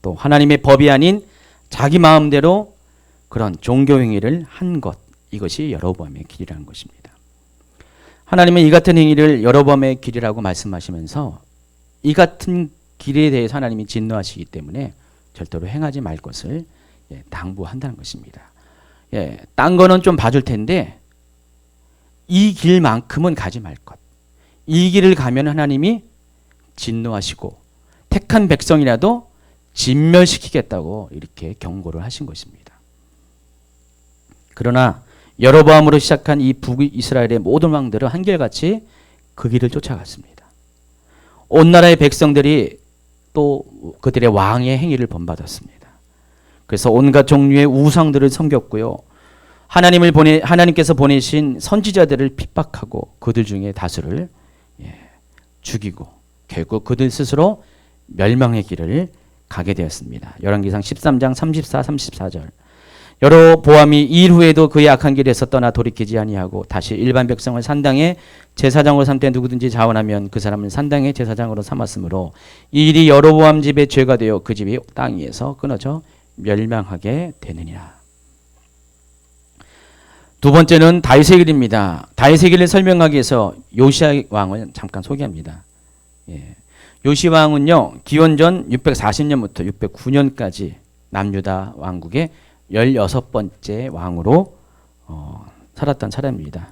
또 하나님의 법이 아닌 자기 마음대로 그런 종교 행위를 한 것. 이것이 여로보암의 길이라는 것입니다. 하나님은 이 같은 행위를 여로보암의 길이라고 말씀하시면서 이 같은 길에 대해서 하나님이 진노하시기 때문에 절대로 행하지 말 것을 당부한다는 것입니다. 딴 거는 좀 봐줄 텐데 이 길만큼은 가지 말 것. 이 길을 가면 하나님이 진노하시고 택한 백성이라도 진멸시키겠다고 이렇게 경고를 하신 것입니다. 그러나 여로보암으로 시작한 이 북이스라엘의 모든 왕들은 한결같이 그 길을 쫓아갔습니다. 온 나라의 백성들이 또 그들의 왕의 행위를 본받았습니다. 그래서 온갖 종류의 우상들을 섬겼고요. 하나님께서 보내신 선지자들을 핍박하고 그들 중에 다수를 죽이고 결국 그들 스스로 멸망의 길을 가게 되었습니다. 열왕기상 13장 34, 34절 여로보암이 이 일 후에도 그의 악한 길에서 떠나 돌이키지 아니하고 다시 일반 백성을 산당의 제사장으로 삼되 누구든지 자원하면 그 사람을 산당의 제사장으로 삼았으므로 이 일이 여로보암 집의 죄가 되어 그 집이 땅 위에서 끊어져 멸망하게 되느니라. 두 번째는 다윗의 길입니다. 다윗의 길을 설명하기 위해서 요시야 왕을 잠깐 소개합니다. 요시야 왕은요 기원전 640년부터 609년까지 남유다 왕국의 16번째 왕으로 살았던 사람입니다.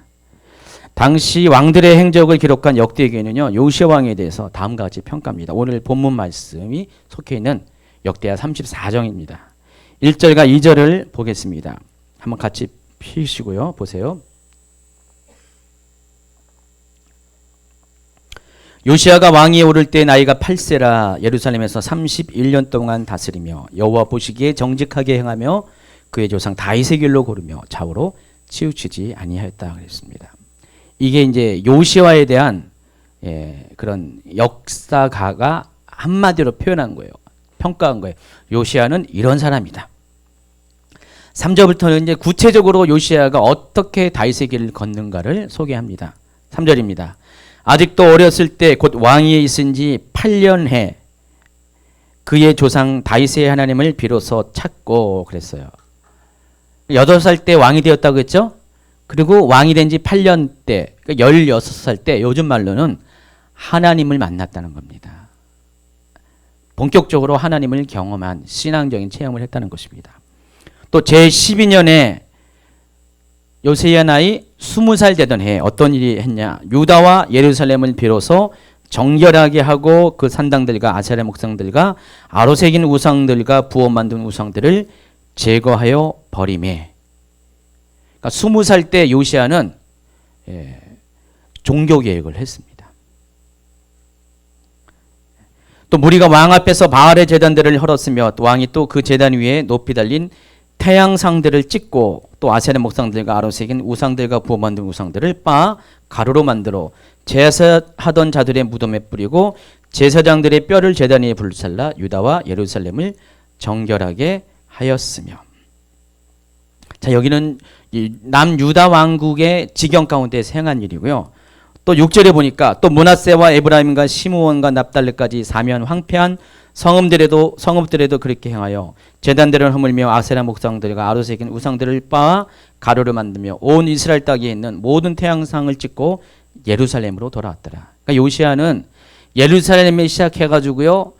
당시 왕들의 행적을 기록한 역대기에는요 요시야 왕에 대해서 다음과 같이 평가합니다. 오늘 본문 말씀이 속해 있는 역대하 34장입니다. 1절과 2절을 보겠습니다. 한번 같이 피시고요. 보세요. 요시야가 왕위에 오를 때 나이가 8세라 예루살렘에서 31년 동안 다스리며 여호와 보시기에 정직하게 행하며 그의 조상 다윗의 길로 고르며 좌우로 치우치지 아니하였다 그랬습니다. 이게 이제 요시야에 대한 그런 역사가가 한마디로 표현한 거예요. 평가한 거예요. 요시야는 이런 사람이다. 3절부터는 이제 구체적으로 요시야가 어떻게 다윗의 길을 걷는가를 소개합니다. 3절입니다. 아직도 어렸을 때 곧 왕위에 있은 지 8년 해 그의 조상 다윗의 하나님을 비로소 찾고 그랬어요. 8살 때 왕이 되었다고 했죠. 그리고 왕이 된 지 8년 때, 그러니까 16살 때 요즘 말로는 하나님을 만났다는 겁니다. 본격적으로 하나님을 경험한 신앙적인 체험을 했다는 것입니다. 또 제12년에 요시야 나이 20살 되던 해에 어떤 일이 했냐. 유다와 예루살렘을 비로소 정결하게 하고 그 산당들과 아세라 목상들과 아로 새긴 우상들과 부어 만든 우상들을 제거하여 버리매. 그러니까 20살 때 요시야는 종교 개혁을 했습니다. 또 무리가 왕 앞에서 바알의 제단들을 헐었으며 또 왕이 또 그 제단 위에 높이 달린 태양상들을 찍고 또 아세라 목상들과 아로 새긴 우상들과 부어 만든 우상들을 빻아 가루로 만들어 제사하던 자들의 무덤에 뿌리고 제사장들의 뼈를 제단 위에 불살라 유다와 예루살렘을 정결하게 하였으며. 자, 여기는 남유다 왕국의 지경 가운데 행한 일이고요. 또 6절에 보니까 또 므낫세와 에브라임과 시므온과 납달리까지 사면 황폐한 성읍들에도 그렇게 행하여 제단들을 허물며 아세라 목상들과 아로 새긴 우상들을 빻아 가루를 만들며 온 이스라엘 땅에 있는 모든 태양상을 찍고 예루살렘으로 돌아왔더라. 그러니까 요시야는 예루살렘에 시작해가지고요.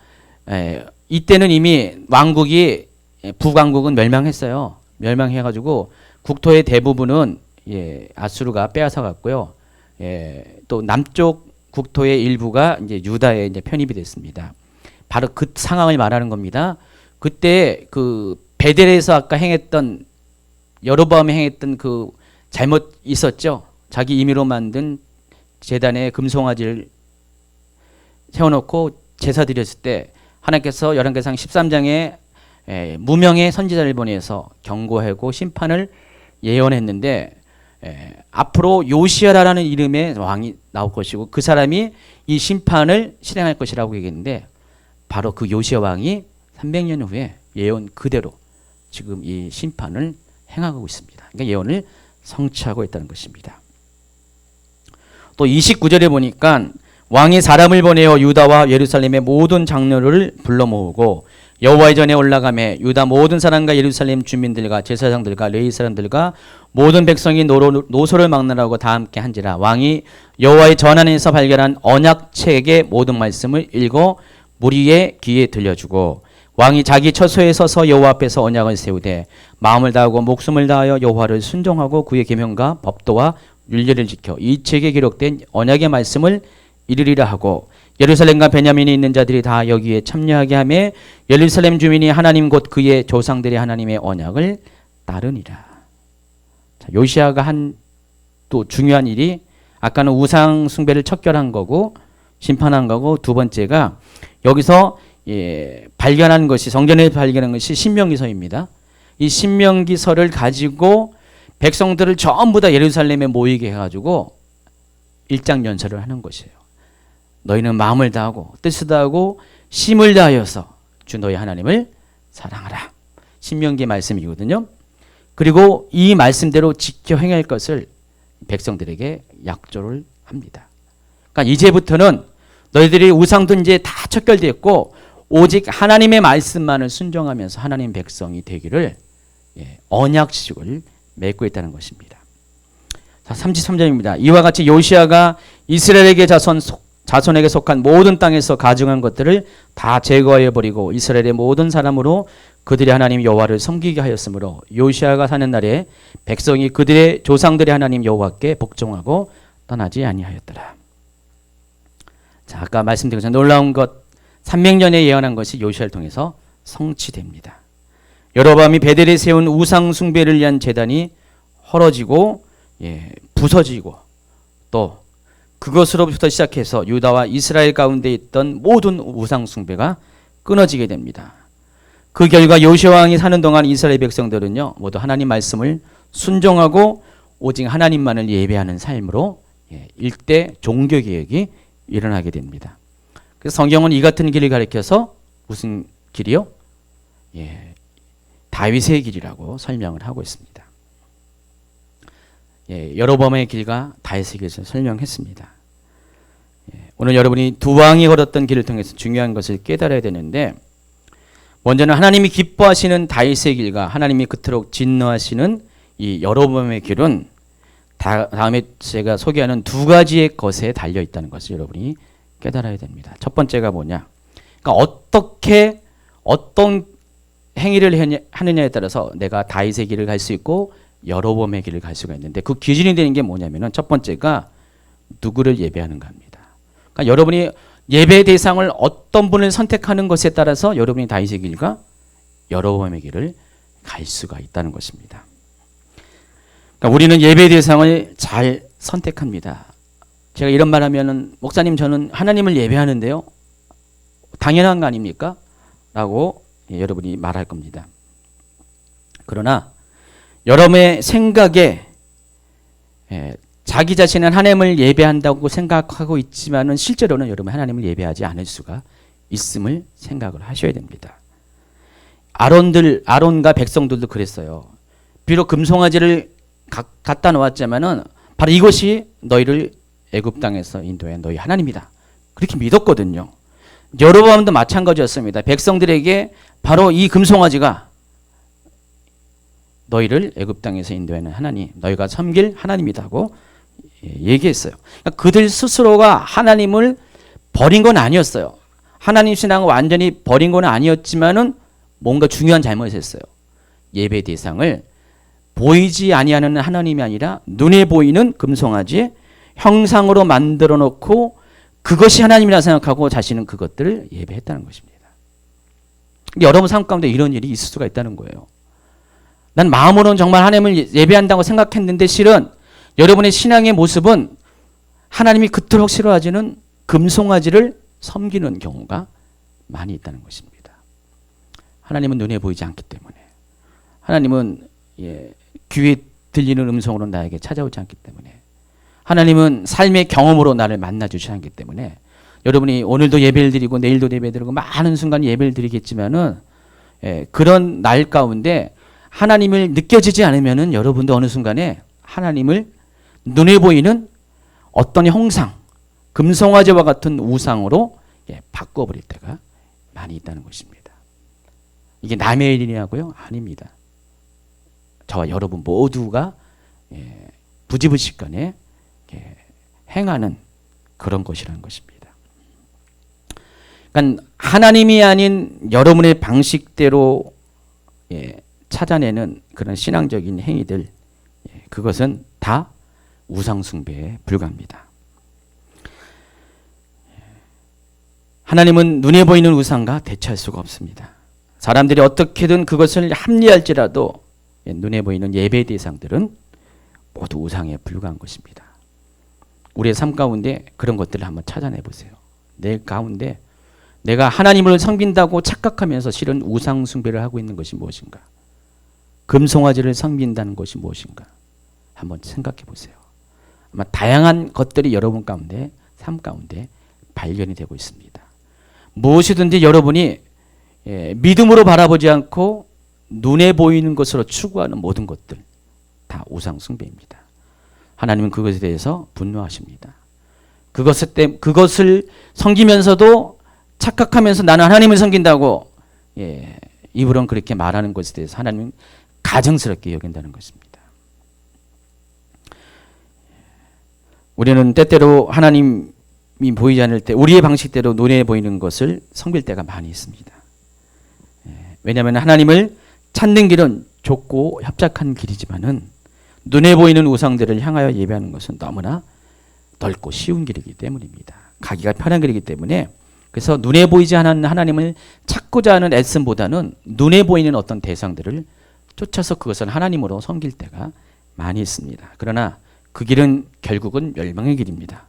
이때는 이미 왕국이 북왕국은 멸망했어요. 멸망해가지고 국토의 대부분은 아수르가 빼앗아 갔고요. 또 남쪽 국토의 일부가 이제 유다에 이제 편입이 됐습니다. 바로 그 상황을 말하는 겁니다. 그때 그 베델에서 아까 행했던 여로보암이 행했던 그 잘못 있었죠. 자기 임의로 만든 제단에 금송아지를 세워놓고 제사 드렸을 때 하나님께서 열왕기상 13장에 무명의 선지자를 보내서 경고하고 심판을 예언했는데 앞으로 요시야라는 이름의 왕이 나올 것이고 그 사람이 이 심판을 실행할 것이라고 얘기했는데 바로 그 요시야 왕이 300년 후에 예언 그대로 지금 이 심판을 행하고 있습니다. 그러니까 예언을 성취하고 있다는 것입니다. 또 29절에 보니까 왕이 사람을 보내어 유다와 예루살렘의 모든 장로를 불러 모으고 여호와의 전에 올라가매 유다 모든 사람과 예루살렘 주민들과 제사장들과 레위 사람들과 모든 백성이 노소를 막느라고 다 함께 한지라. 왕이 여호와의 전 안에서 발견한 언약책의 모든 말씀을 읽어 무리의 귀에 들려주고 왕이 자기 처소에 서서 여호와 앞에서 언약을 세우되 마음을 다하고 목숨을 다하여 여호와를 순종하고 그의 계명과 법도와 율례를 지켜 이 책에 기록된 언약의 말씀을 이루리라 하고 예루살렘과 베냐민이 있는 자들이 다 여기에 참여하게 하며 예루살렘 주민이 하나님 곧 그의 조상들의 하나님의 언약을 따르니라. 자, 요시야가 한 또 중요한 일이 아까는 우상 숭배를 척결한 거고 심판한 거고 두 번째가 여기서 발견한 것이 성전에 발견한 것이 신명기서입니다. 이 신명기서를 가지고 백성들을 전부 다 예루살렘에 모이게 해가지고 일장연설을 하는 것이에요. 너희는 마음을 다하고 뜻을 다하고 힘을 다하여서 주 너희 하나님을 사랑하라. 신명기 말씀이거든요. 그리고 이 말씀대로 지켜 행할 것을 백성들에게 약조를 합니다. 그러니까 이제부터는 너희들이 우상도 이제 다 척결되었고 오직 하나님의 말씀만을 순종하면서 하나님 백성이 되기를 언약식을 맺고 있다는 것입니다. 자, 33절입니다. 이와 같이 요시야가 이스라엘에게 자손에게 속한 모든 땅에서 가증한 것들을 다 제거해 버리고 이스라엘의 모든 사람으로 그들의 하나님 여호와를 섬기게 하였으므로 요시야가 사는 날에 백성이 그들의 조상들의 하나님 여호와께 복종하고 떠나지 아니하였더라. 자, 아까 말씀드린 것처럼 놀라운 것 300년에 예언한 것이 요시야를 통해서 성취됩니다. 여로보암이 베델에 세운 우상 숭배를 위한 제단이 헐어지고 부서지고 또 그것으로부터 시작해서 유다와 이스라엘 가운데 있던 모든 우상 숭배가 끊어지게 됩니다. 그 결과 요시아 왕이 사는 동안 이스라엘 백성들은요 모두 하나님 말씀을 순종하고 오직 하나님만을 예배하는 삶으로 일대 종교개혁이 일어나게 됩니다. 그래서 성경은 이 같은 길을 가리켜서 무슨 길이요? 다윗의 길이라고 설명을 하고 있습니다. 여로보암의 길과 다윗의 길을 설명했습니다. 오늘 여러분이 두 왕이 걸었던 길을 통해서 중요한 것을 깨달아야 되는데, 먼저는 하나님이 기뻐하시는 다윗의 길과 하나님이 그토록 진노하시는 이 여로보암의 길은 다음에 제가 소개하는 두 가지의 것에 달려 있다는 것을 여러분이 깨달아야 됩니다. 첫 번째가 뭐냐? 그러니까 어떤 행위를 하느냐에 따라서 내가 다윗의 길을 갈 수 있고 여로보암의 길을 갈 수가 있는데, 그 기준이 되는 게 뭐냐면은 첫 번째가 누구를 예배하는가 합니다. 그러니까 여러분이 예배 대상을 어떤 분을 선택하는 것에 따라서 여러분이 다윗의 길과 여로보암의 길을 갈 수가 있다는 것입니다. 그러니까 우리는 예배 대상을 잘 선택합니다. 제가 이런 말 하면은, 목사님 저는 하나님을 예배하는데요, 당연한 거 아닙니까? 라고 여러분이 말할 겁니다. 그러나 여러분의 생각에 자기 자신은 하나님을 예배한다고 생각하고 있지만은 실제로는 여러분 하나님을 예배하지 않을 수가 있음을 생각을 하셔야 됩니다. 아론과 백성들도 그랬어요. 비록 금송아지를 갖다 놓았지만은 바로 이것이 너희를 애굽 땅에서 인도한 너희 하나님이다, 그렇게 믿었거든요. 여로보암도 마찬가지였습니다. 백성들에게 바로 이 금송아지가 너희를 애굽 땅에서 인도하는 하나님, 너희가 섬길 하나님이라고 얘기했어요. 그러니까 그들 스스로가 하나님을 버린 건 아니었어요. 하나님 신앙을 완전히 버린 건 아니었지만은 뭔가 중요한 잘못을 했어요. 예배 대상을 보이지 아니하는 하나님이 아니라 눈에 보이는 금송아지 형상으로 만들어 놓고 그것이 하나님이라 생각하고 자신은 그것들을 예배했다는 것입니다. 여러분 삶 가운데 이런 일이 있을 수가 있다는 거예요. 난 마음으로는 정말 하나님을 예배한다고 생각했는데 실은 여러분의 신앙의 모습은 하나님이 그토록 싫어하지는 금송아지를 섬기는 경우가 많이 있다는 것입니다. 하나님은 눈에 보이지 않기 때문에, 하나님은 귀에 들리는 음성으로 나에게 찾아오지 않기 때문에, 하나님은 삶의 경험으로 나를 만나주지 않기 때문에, 여러분이 오늘도 예배를 드리고 내일도 예배 드리고 많은 순간 예배를 드리겠지만은 그런 날 가운데 하나님을 느껴지지 않으면은 여러분도 어느 순간에 하나님을 눈에 보이는 어떤 형상, 금송아지와 같은 우상으로 바꿔버릴 때가 많이 있다는 것입니다. 이게 남의 일이냐고요? 아닙니다. 저와 여러분 모두가 부지불식간에 행하는 그런 것이라는 것입니다. 그러니까 하나님이 아닌 여러분의 방식대로 찾아내는 그런 신앙적인 행위들, 그것은 다 우상숭배에 불과합니다. 하나님은 눈에 보이는 우상과 대처할 수가 없습니다. 사람들이 어떻게든 그것을 합리할지라도 눈에 보이는 예배 대상들은 모두 우상에 불과한 것입니다. 우리의 삶 가운데 그런 것들을 한번 찾아내 보세요. 내 가운데 내가 하나님을 섬긴다고 착각하면서 실은 우상 숭배를 하고 있는 것이 무엇인가? 금송아지를 섬긴다는 것이 무엇인가? 한번 생각해 보세요. 아마 다양한 것들이 여러분 가운데, 삶 가운데 발견이 되고 있습니다. 무엇이든지 여러분이 믿음으로 바라보지 않고 눈에 보이는 것으로 추구하는 모든 것들 다 우상 숭배입니다. 하나님은 그것에 대해서 분노하십니다. 그것을 섬기면서도 착각하면서 나는 하나님을 섬긴다고 입으로는 그렇게 말하는 것에 대해서 하나님은 가증스럽게 여긴다는 것입니다. 우리는 때때로 하나님이 보이지 않을 때 우리의 방식대로 눈에 보이는 것을 섬길 때가 많이 있습니다. 왜냐하면 하나님을 찾는 길은 좁고 협착한 길이지만은 눈에 보이는 우상들을 향하여 예배하는 것은 너무나 넓고 쉬운 길이기 때문입니다. 가기가 편한 길이기 때문에 그래서 눈에 보이지 않는 하나님을 찾고자 하는 애씀보다는 눈에 보이는 어떤 대상들을 쫓아서 그것을 하나님으로 섬길 때가 많이 있습니다. 그러나 그 길은 결국은 멸망의 길입니다.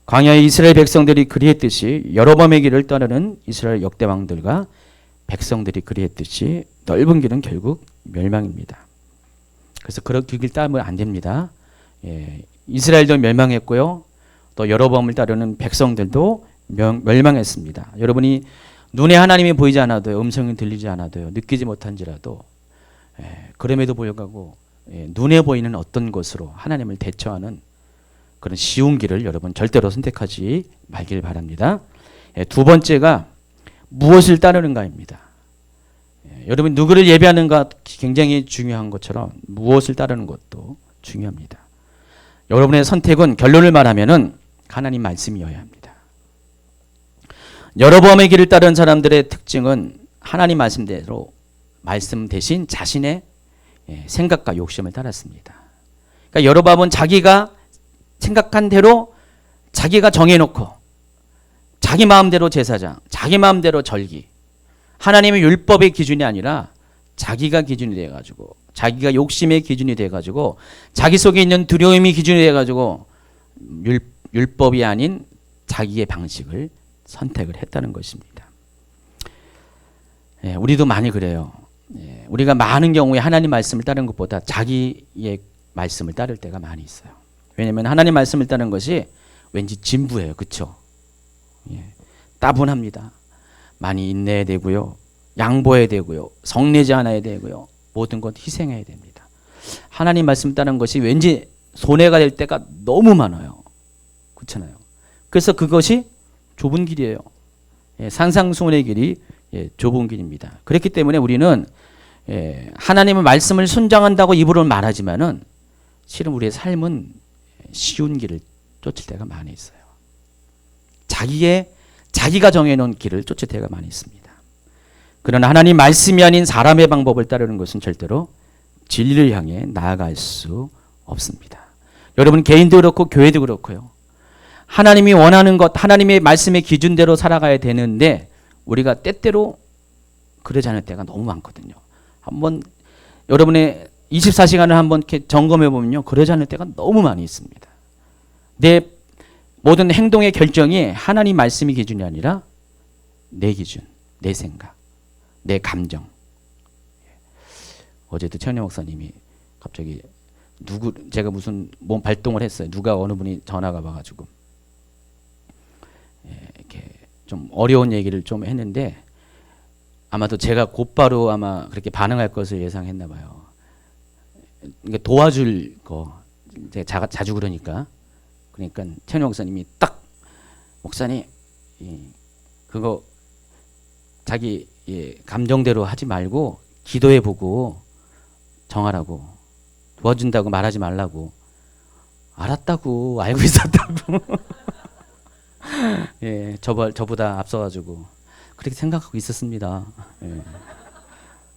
광야의 이스라엘 백성들이 그리했듯이 여로보암의 길을 따르는 이스라엘 역대 왕들과 백성들이 그리했듯이 넓은 길은 결국 멸망입니다. 그래서 그 길 따르면 안 됩니다. 이스라엘도 멸망했고요. 또 여로보암을 따르는 백성들도 멸망했습니다. 여러분이 눈에 하나님이 보이지 않아도요, 음성이 들리지 않아도요, 느끼지 못한지라도 그럼에도 불구하고 눈에 보이는 어떤 것으로 하나님을 대처하는 그런 쉬운 길을 여러분 절대로 선택하지 말길 바랍니다. 두 번째가 무엇을 따르는가입니다. 여러분 누구를 예배하는가 굉장히 중요한 것처럼 무엇을 따르는 것도 중요합니다. 여러분의 선택은 결론을 말하면은 하나님 말씀이어야 합니다. 여로보암의 길을 따른 사람들의 특징은 하나님 말씀대로 말씀 대신 자신의 생각과 욕심을 따랐습니다. 그러니까 여로보암은 자기가 생각한 대로 자기가 정해놓고 자기 마음대로 제사장, 자기 마음대로 절기, 하나님의 율법의 기준이 아니라 자기가 기준이 돼가지고 자기가 욕심의 기준이 돼가지고 자기 속에 있는 두려움이 기준이 돼가지고 율법이 아닌 자기의 방식을 선택을 했다는 것입니다. 우리도 많이 그래요. 우리가 많은 경우에 하나님 말씀을 따르는 것보다 자기의 말씀을 따를 때가 많이 있어요. 왜냐하면 하나님 말씀을 따르는 것이 왠지 진부해요. 그렇죠? 따분합니다. 많이 인내해야 되고요. 양보해야 되고요. 성내지 않아야 되고요. 모든 것 희생해야 됩니다. 하나님 말씀 따르는 것이 왠지 손해가 될 때가 너무 많아요. 그렇잖아요. 그래서 그것이 좁은 길이에요. 산상수훈의 길이 좁은 길입니다. 그렇기 때문에 우리는 하나님의 말씀을 순종한다고 입으로 말하지만은 실은 우리의 삶은 쉬운 길을 쫓을 때가 많이 있어요. 자기가 정해놓은 길을 쫓을 때가 많이 있습니다. 그러나 하나님 말씀이 아닌 사람의 방법을 따르는 것은 절대로 진리를 향해 나아갈 수 없습니다. 여러분 개인도 그렇고 교회도 그렇고요. 하나님이 원하는 것, 하나님의 말씀의 기준대로 살아가야 되는데 우리가 때때로 그러지 않을 때가 너무 많거든요. 한번 여러분의 24시간을 한번 이렇게 점검해 보면요. 그러지 않을 때가 너무 많이 있습니다. 내 모든 행동의 결정이 하나님 말씀이 기준이 아니라 내 기준, 내 생각, 내 감정. 어제도 최은영 목사님이 갑자기 제가 무슨 몸 발동을 했어요. 누가 어느 분이 전화가 와가지고 이렇게 좀 어려운 얘기를 좀 했는데 아마도 제가 곧바로 아마 그렇게 반응할 것을 예상했나 봐요. 그러니까 도와줄 거 제가 자주 그러니까 최은영 목사님이 딱 목사님 그거 자기 감정대로 하지 말고 기도해 보고 정하라고 도와준다고 말하지 말라고 알았다고 알고 있었다고 저보다 앞서가지고 그렇게 생각하고 있었습니다.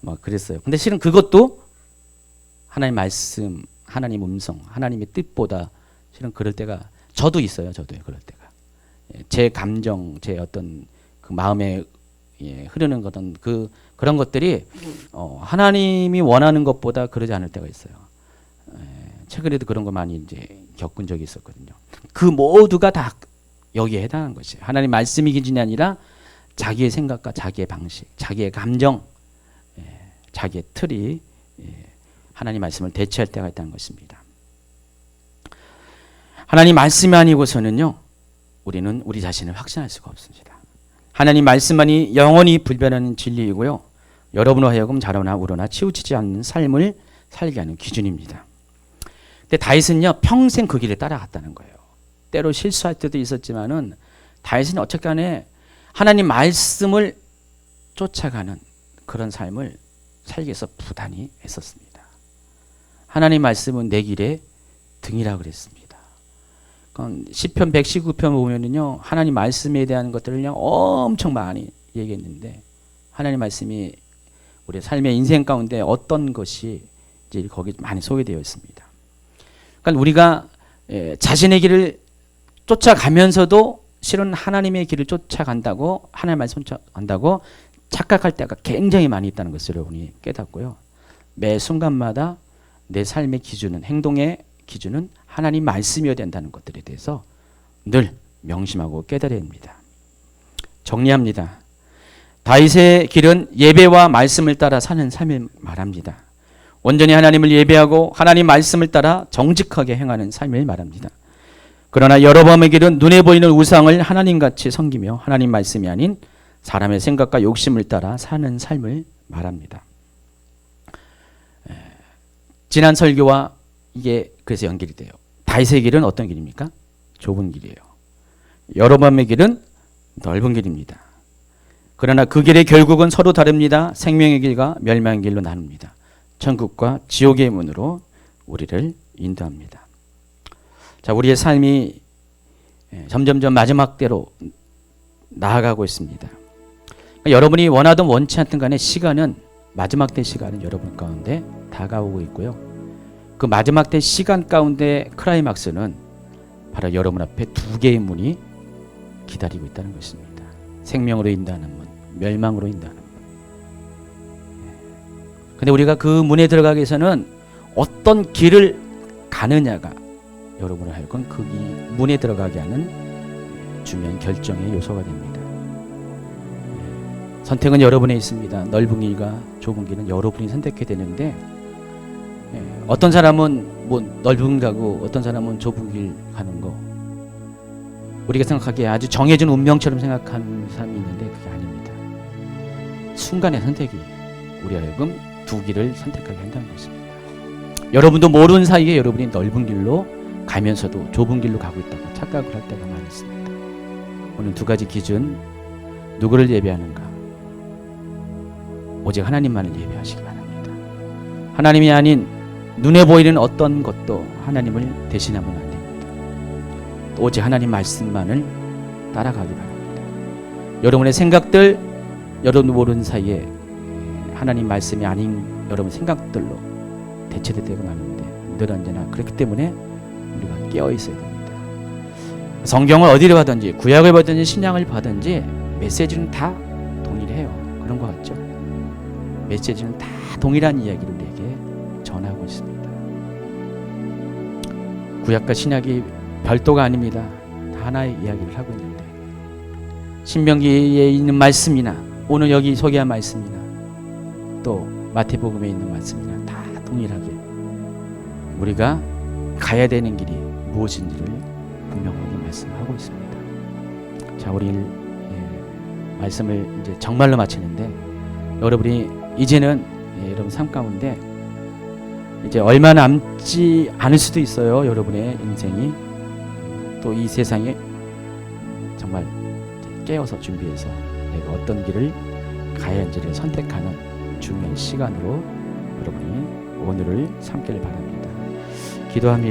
막 그랬어요. 근데 실은 그것도 하나님 말씀, 하나님 음성, 하나님의 뜻보다 실은 그럴 때가 저도 있어요. 저도요. 그럴 때가 제 감정, 제 어떤 그 마음에 흐르는 거든 그런 것들이 하나님이 원하는 것보다 그러지 않을 때가 있어요. 최근에도 그런 거 많이 이제 겪은 적이 있었거든요. 그 모두가 다 여기에 해당하는 것이에요. 하나님 말씀이 기준이 아니라 자기의 생각과 자기의 방식, 자기의 감정, 자기의 틀이 하나님 말씀을 대체할 때가 있다는 것입니다. 하나님 말씀이 아니고서는요, 우리는 우리 자신을 확신할 수가 없습니다. 하나님 말씀만이 영원히 불변하는 진리이고요, 여러분으로 하여금 자라나 우러나 치우치지 않는 삶을 살게 하는 기준입니다. 근데 다윗은요, 평생 그 길을 따라갔다는 거예요. 때로 실수할 때도 있었지만은 다윗은 어쨌간에 하나님 말씀을 쫓아가는 그런 삶을 살기 위해서 부단히 애썼습니다. 하나님 말씀은 내 길의 등이라 그랬습니다. 시편 119편 보면은요, 하나님 말씀에 대한 것들을 그냥 엄청 많이 얘기했는데 하나님 말씀이 우리 삶의 인생 가운데 어떤 것이 이제 거기 많이 소개되어 있습니다. 그러니까 우리가 자신의 길을 쫓아가면서도 실은 하나님의 길을 쫓아간다고, 하나님 말씀 쫓아간다고 착각할 때가 굉장히 많이 있다는 것을 여러분이 깨닫고요. 매 순간마다 내 삶의 기준은, 행동의 기준은 하나님 말씀이어야 된다는 것들에 대해서 늘 명심하고 깨달아야 합니다. 정리합니다. 다윗의 길은 예배와 말씀을 따라 사는 삶을 말합니다. 온전히 하나님을 예배하고 하나님 말씀을 따라 정직하게 행하는 삶을 말합니다. 그러나 여로보암의 길은 눈에 보이는 우상을 하나님같이 섬기며 하나님 말씀이 아닌 사람의 생각과 욕심을 따라 사는 삶을 말합니다. 지난 설교와 이게 그래서 연결이 돼요. 다윗의 길은 어떤 길입니까? 좁은 길이에요. 여로보암의 길은 넓은 길입니다. 그러나 그 길의 결국은 서로 다릅니다. 생명의 길과 멸망의 길로 나눕니다. 천국과 지옥의 문으로 우리를 인도합니다. 자, 우리의 삶이 점점점 마지막 때로 나아가고 있습니다. 그러니까 여러분이 원하든 원치 않든 간에 시간은, 마지막 때 시간은 여러분 가운데 다가오고 있고요. 그 마지막 때 시간 가운데 클라이막스는 바로 여러분 앞에 두 개의 문이 기다리고 있다는 것입니다. 생명으로 인도하는 문, 멸망으로 인도하는 문. 근데 우리가 그 문에 들어가기 위해서는 어떤 길을 가느냐가 여러분을 하여금 그 문에 들어가게 하는 중요한 결정의 요소가 됩니다. 선택은 여러분에 있습니다. 넓은 길과 좁은 길은 여러분이 선택해야 되는데, 어떤 사람은 뭐 넓은 가고 어떤 사람은 좁은 길 가는 거, 우리가 생각하기에 아주 정해진 운명처럼 생각하는 사람이 있는데 그게 아닙니다. 순간의 선택이 우리 하여금 두 길을 선택하게 한다는 것입니다. 여러분도 모르는 사이에 여러분이 넓은 길로 가면서도 좁은 길로 가고 있다고 착각을 할 때가 많이 있습니다. 오늘 두 가지 기준, 누구를 예배하는가? 오직 하나님만을 예배하시기 바랍니다. 하나님이 아닌 눈에 보이는 어떤 것도 하나님을 대신하면 안 됩니다. 또 오직 하나님 말씀만을 따라가기 바랍니다. 여러분의 생각들, 여러분 모르는 사이에 하나님 말씀이 아닌 여러분 생각들로 대체될 때가 많은데 늘 언제나 그렇기 때문에 우리가 깨어 있어야 됩니다. 성경을 어디를 받든지, 구약을 받든지 신약을 받든지 메시지는 다 동일해요. 그런 것 같죠? 메시지는 다 동일한 이야기를 우리에게 전하고 있습니다. 구약과 신약이 별도가 아닙니다. 다 하나의 이야기를 하고 있는데, 신명기에 있는 말씀이나 오늘 여기 소개한 말씀이나 또 마태복음에 있는 말씀이나 다 동일하게 우리가 가야 되는 길이 무엇인지를 분명하게 말씀하고 있습니다. 자, 우리 말씀을 이제 정말로 마치는데, 여러분이 이제는 여러분 삶 가운데 이제 얼마 남지 않을 수도 있어요. 여러분의 인생이 또 이 세상에 정말 깨어서 준비해서 내가 어떤 길을 가야 할지를 선택하는 중요한 시간으로 여러분이 오늘을 삼기를 바랍니다. 기도합니다.